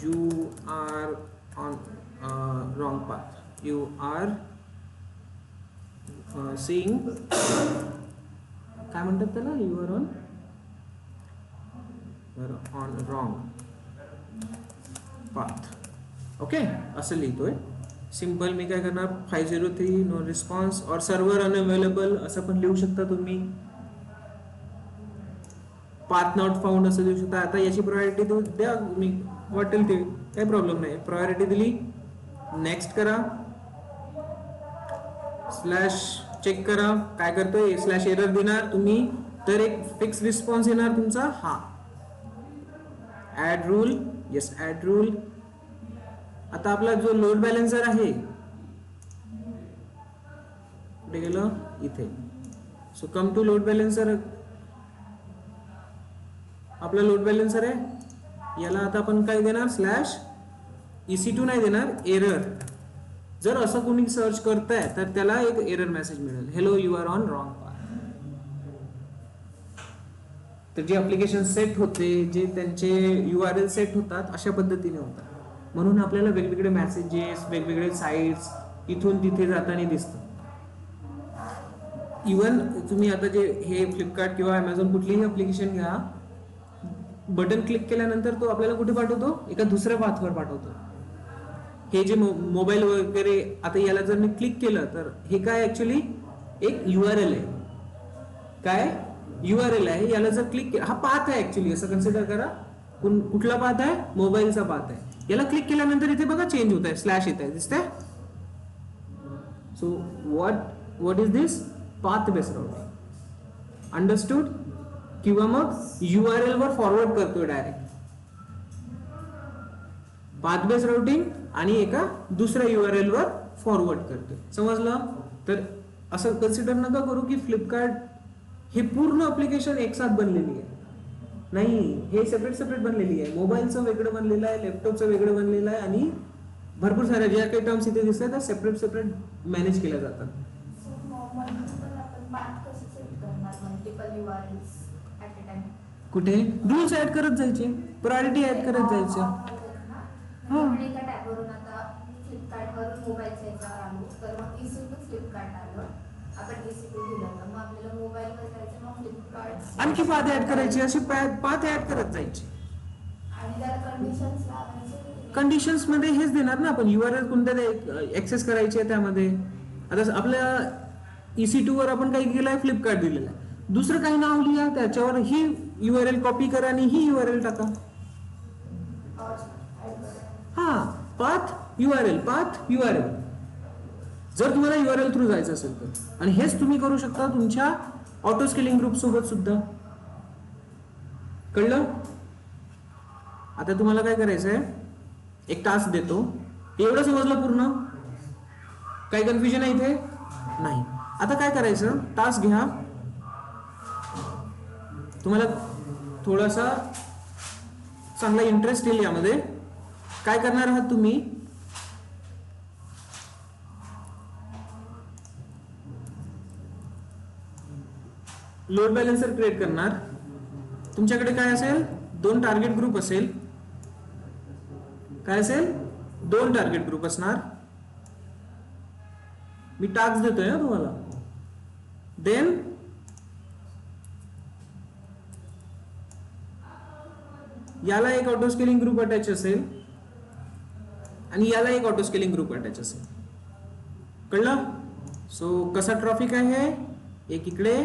you are on wrong path. You are seeing काय म्हणतात त्याला? You are on wrong path. Okay, असं लिहितोय. सिंपल. मी काय करणार 503 नो रिस्पॉन्स और सर्व्हर अनअवेलेबल असं पण लिहू शकता तुम्ही. पाथ नॉट फाउंड असं लिहू शकता. आता याची प्रायोरिटी द्या मी वाटेल ते, काही प्रॉब्लेम नाही. प्रायोरिटी दिली. नेक्स्ट करा. स्लॅश चेक करा काय करतोय. स्लॅश एरर देणार तुम्ही तर एक फिक्स रिस्पॉन्स येणार तुमचा. हा add rule. Yes, add rule. आता आपला जो लोड बॅलेन्सर आहे कुठे गेलं? इथे. So come to load balancer. आपला लोड बॅलेन्सर आहे. याला आता आपण काय देणार? स्लॅश EC2 नाही देणार, एरर. जर असं कोणी सर्च करताय तर त्याला एक एरर मेसेज मिळेल, hello you are on wrong path. तर जे ऍप्लिकेशन सेट होते, जे त्यांचे URL सेट होतात अशा पद्धतीने होतात. म्हणून आपल्याला वेगवेगळे मेसेजेस, वेगवेगळे साइट्स इथून तिथे जाताना दिसतात. इवन तुम्ही आता जे हे फ्लिपकार्ट किंवा अमेझॉन कुठलीही ऍप्लिकेशन घ्या, बटन क्लिक केल्यानंतर तो आपल्याला कुठे पाठवतो, एका दुसऱ्या पाथवर पाठवतो. हे जे मोबाईल वगैरे, आता याला जर मी क्लिक केलं तर हे काय ऍक्च्युली एक URL आहे. काय URL आहे, याला जर क्लिक केलं, हा पाथ आहे ऍक्च्युली, असं कन्सिडर करा. कुठला पाथ आहे, मोबाईलचा पाथ आहे. याला क्लिक केल्यानंतर इथे बघा चेंज होत आहे, स्लॅश येत आहे, दिसतंय. So what is this, path based routing. Understood. किंवा मग URL वर फॉरवर्ड करतोय डायरेक्ट. पाथ बेस्ड राउटिंग आणि एका दुसऱ्या URL वर फॉरवर्ड करतोय. समजलं. तर असं कन्सिडर नका करू की फ्लिपकार्ट हे पूर्ण ऍप्लिकेशन एक साथ बनलेली आहे. नाही, हे सेपरेट बनलेली आहे. मोबाईलचं वेगळं बनलेलं आहे, लॅपटॉपचं वेगळं बनलेलं आहे, आणि भरपूर साऱ्या ज्या काही टर्म्स इथे दिसतात त्या सेपरेट मॅनेज केल्या जातात. कुठे रूल्स ऍड करत जायचे, प्रायोरिटी ऍड करत जायचे. आणखी पाथ ऍड करायची, अशी पाथ ऍड करत जायची. कंडिशन्स मध्ये हेच देणार ना आपण, URL कोणत्या ऍक्सेस करायचे त्यामध्ये. आता आपल्या EC2 वर आपण काही केलंय, फ्लिपकार्ट दिलेलं आहे. दुसरं काही नाव लिहा, त्याच्यावर ही URL कॉपी करा आणि ही URL टाका. हा, पाथ URL. जर तुम्हाला URL थ्रू जायचं असेल तर. आणि हेच तुम्ही करू शकता तुमच्या ऑटो स्केलिंग ग्रुप सोबत सुद्धा. कळलं. आता तुम्हाला काय करायचंय, एक टास्क देतो. एवढं समजलं पूर्ण. काही कन्फ्युजन आहे इथे नाही. आता काय करायचं, टास्क घ्या. तुम्हाला थोडासा चांगला इंटरेस्ट येईल यामध्ये. काय करणार आहात तुम्ही, लोड बॅलन्सर क्रिएट करणार. तुमच्याकडे काय असेल, 2 टार्गेट ग्रुप असेल. काय असेल, 2 टार्गेट ग्रुप असणार. मी टास्क देतोय ना तुम्हाला. देन याला एक ऑटो स्केलिंग ग्रुप अटॅच असेल आणि याला एक ऑटो स्केलिंग ग्रुप अटॅच असेल. कळलं. सो कसा ट्रॉफिक आहे, एक इकडे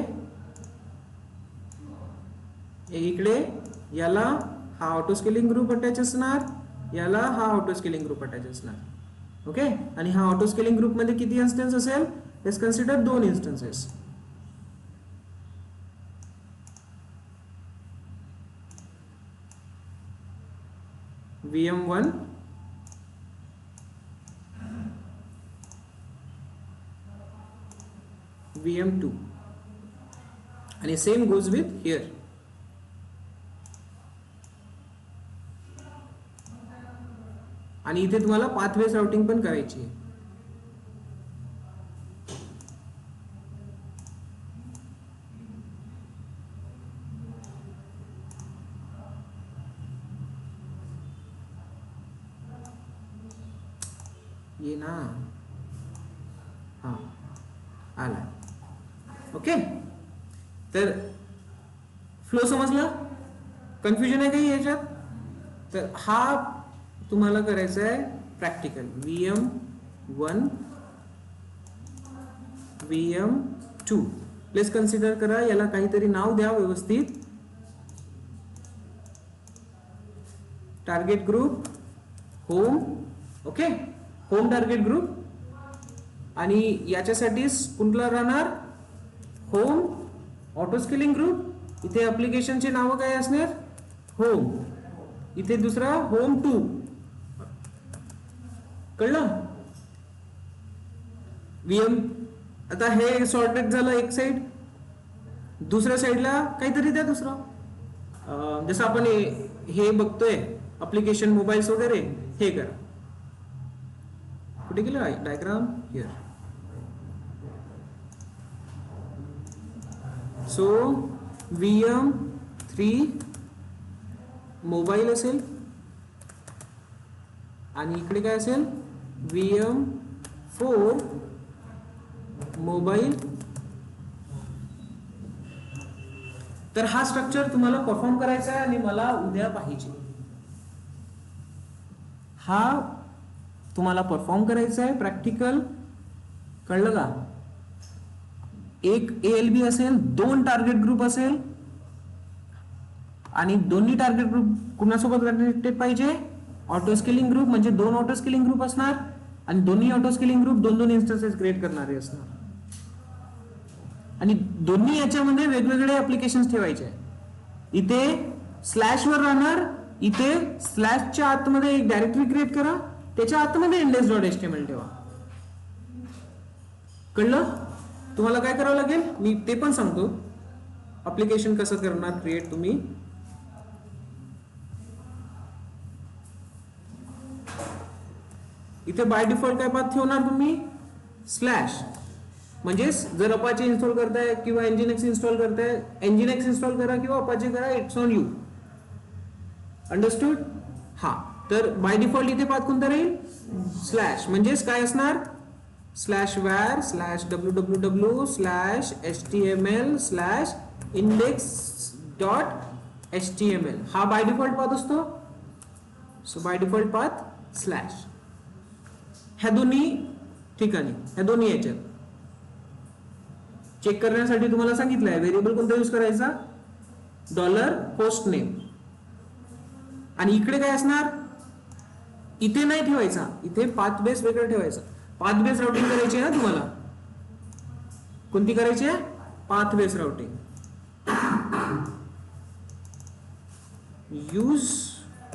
एक इकडे. याला हा ऑटो स्केलिंग ग्रुप अटॅच असणार, याला हा ऑटो स्केलिंग ग्रुप अटॅच असणार. ओके. आणि हा ऑटो स्केलिंग ग्रुप मध्ये किती इन्स्टन्स असेल, let's consider 2 instances. VM1 VM2 आणि सेम गोज विथ हिअर. आणि इथे तुम्हाला पाथवेज राउटिंग पण करायची आहे. ये ना, हा आला. ओके. तर फ्लो समजला, कन्फ्युजन आहे काही याच्यात. तर हा तुम्हाला करायचा आहे practical. VM1 VM2. Please consider करा, याला काहीतरी नाव द्या व्यवस्थित. Target group home. Okay, home target group. आणि याच्यासाठी कुठला राहणार, होम ऑटो स्केलिंग ग्रुप. इथे ऍप्लिकेशनचे नाव काय असणार, होम. इथे दुसरा होम2. कळलं. VM. आता हे सॉर्टेड झालं एक साइड. दुसऱ्या साइडला काहीतरी द्या दुसरं. जसं आपण हे बघतोय ऍप्लिकेशन मोबाईल्स वगैरे, हे करा. कुठे गेलं diagram, here. So VM3 mobile असेल आणि इकडे काय असेल, VM4 मोबाईल तर हा स्ट्रक्चर तुम्हाला परफॉर्म करायचा आहे आणि मला उद्या पाहिजे. हा तुम्हाला परफॉर्म करायचा आहे प्रॅक्टिकल. कळलं का? एक ALB असेल, 2 टार्गेट ग्रुप असेल आणि दोन्ही टार्गेट ग्रुप कुणासोबत कनेक्टेड पाहिजे? ऑटो स्केलिंग ग्रुप, म्हणजे 2 ऑटो स्केलिंग ग्रुप असणार आणि दोन्ही auto scaling group 2-2 instances create करणारे असणार आणि दोन्ही याच्यामध्ये वेगवेगळे ऍप्लिकेशन्स ठेवायचे. इथे स्लॅश वर राहणार, इथे स्लॅशच्या आतमध्ये एक डायरेक्टरी क्रिएट करा, त्याच्या आतमध्ये index.html ठेवा. कळलं? तुम्हाला काय करावं लागेल मी ते पण सांगतो. ऍप्लिकेशन कसं करणार क्रिएट तुम्ही. इथे बाय डिफॉल्ट काय पाथ ठेवणार तुम्ही? स्लॅश. म्हणजे जर अपाचे इन्स्टॉल करताय किंवा Nginx इन्स्टॉल करताय, Nginx इन्स्टॉल करा किंवा अपाचे करा, इट्स ऑन यू. अंडरस्टूड? हा. तर बाय डिफॉल्ट इथे पाथ कोणता राहील? स्लॅश. म्हणजेच काय असणार? /var /www/html/index.html हा बाय डिफॉल्ट पाथ असतो. So by default path slash. ह्या दोन्ही ठिकाणी, ह्या दोन्ही याच्यात चेक करण्यासाठी तुम्हाला सांगितलंय व्हेरिएबल कोणता यूज करायचा? $hostname. आणि इकडे काय असणार? इथे नाही ठेवायचा, इथे पाथ बेस वेगळं ठेवायचा. पाथ बेस राउटिंग करायची आहे ना तुम्हाला. कोणती करायची आहे? Path base routing. Use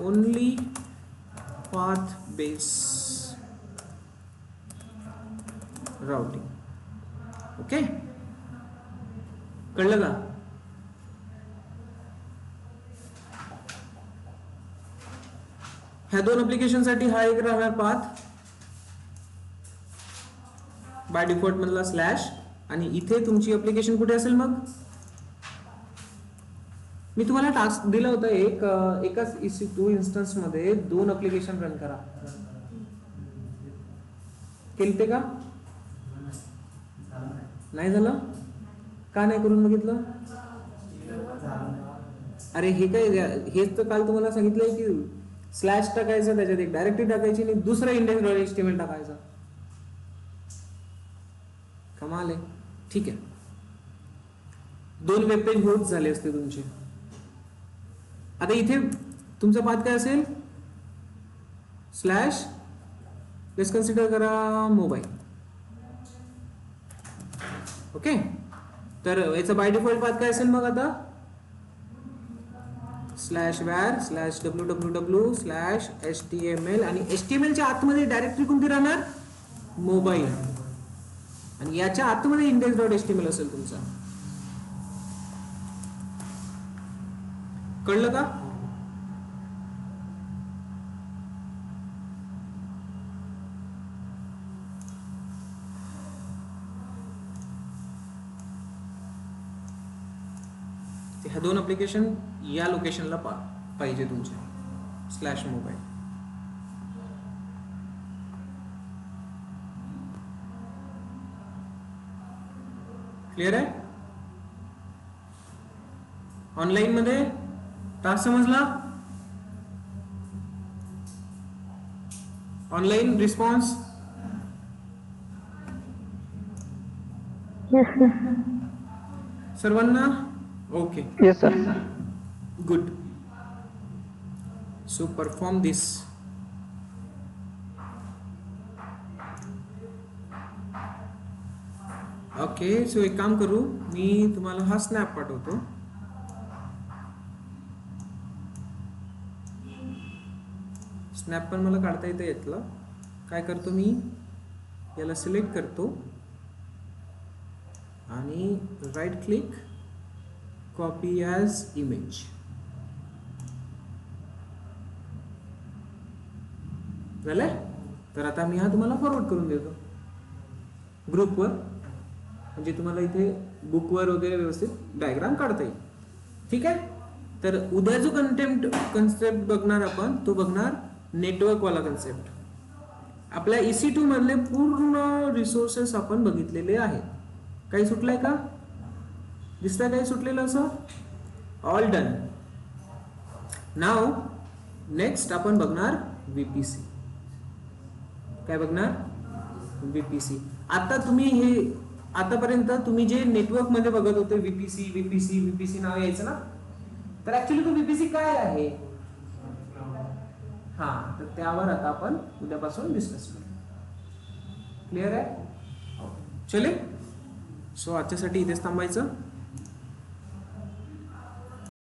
only path base routing. Okay, कळलं का? ह्या 2 ऍप्लिकेशन साठी हा एक राहणार पाथ बाय डिफॉल्ट मधला स्लॅश. आणि इथे तुमची ऍप्लिकेशन कुठे असेल मग? मी तुम्हाला टास्क दिला होता एकाच EC2 इन्स्टन्स मध्ये 2 ऍप्लिकेशन रन करा. केलते का? नाही झालं? का नाही करून बघितलं? अरे हे काय, हेच तर काल तुम्हाला सांगितलंय की स्लॅश टाकायचं, त्याच्यात एक डायरेक्टरी टाकायची आणि दुसरा index.html टाकायचा. कमाल आहे. ठीक आहे, 2 वेब पेज होत झाले असते तुमचे. आता इथे तुमचा पाथ काय असेल? स्लॅश. लेट्स कन्सिडर करा मोबाईल. ओके, तर याचा बाय डिफॉल्ट पाथ काय असेल मग आता? /var /www/html आणि HTML च्या आतमध्ये डायरेक्टरी कोणती राहणार? मोबाईल. आणि याच्या आतमध्ये index.html असेल तुमचा. कळलं का? ह्या 2 ऍप्लिकेशन या लोकेशनला पाहिजे तुमचे /मोबाईल. क्लिअर आहे? ऑनलाईन मध्ये टास्क समजला? Online response? सर्वांना okay? Yes sir. Good. So perform this. Okay, so एक काम करू, मी तुम्हाला हा स्नॅप पाठवतो. स्नॅप पण मला काढता येतं यातला. काय करतो मी? याला सिलेक्ट करतो आणि right click, copy as image. झालंय? तर आता मी हा तुम्हाला फॉरवर्ड करून देतो ग्रुपवर, म्हणजे तुम्हाला इथे बुकवर वगैरे व्यवस्थित डायग्राम काढता येईल. ठीक आहे? तर उद्या जो कन्सेप्ट बघणार आपण, तो बघणार नेटवर्कवाला कन्सेप्ट. आपल्या EC2 मधले पूर्ण रिसोर्सेस आपण बघितलेले आहेत. काही सुटलंय का? दिसतंय काही सुटलेलं असं? All done. नाव नेक्स्ट आपण बघणार VPC. काय बघणार? VPC. आता तुम्ही हे आतापर्यंत तुम्ही जे नेटवर्क मध्ये बघत होते VPC नाव यायचं ना, तर ऍक्च्युली तो VPC काय आहे हा, तर त्यावर आता आपण उद्यापासून डिस्कस करू. क्लिअर आहे? चले, सो आजच्यासाठी इथेच थांबायचं.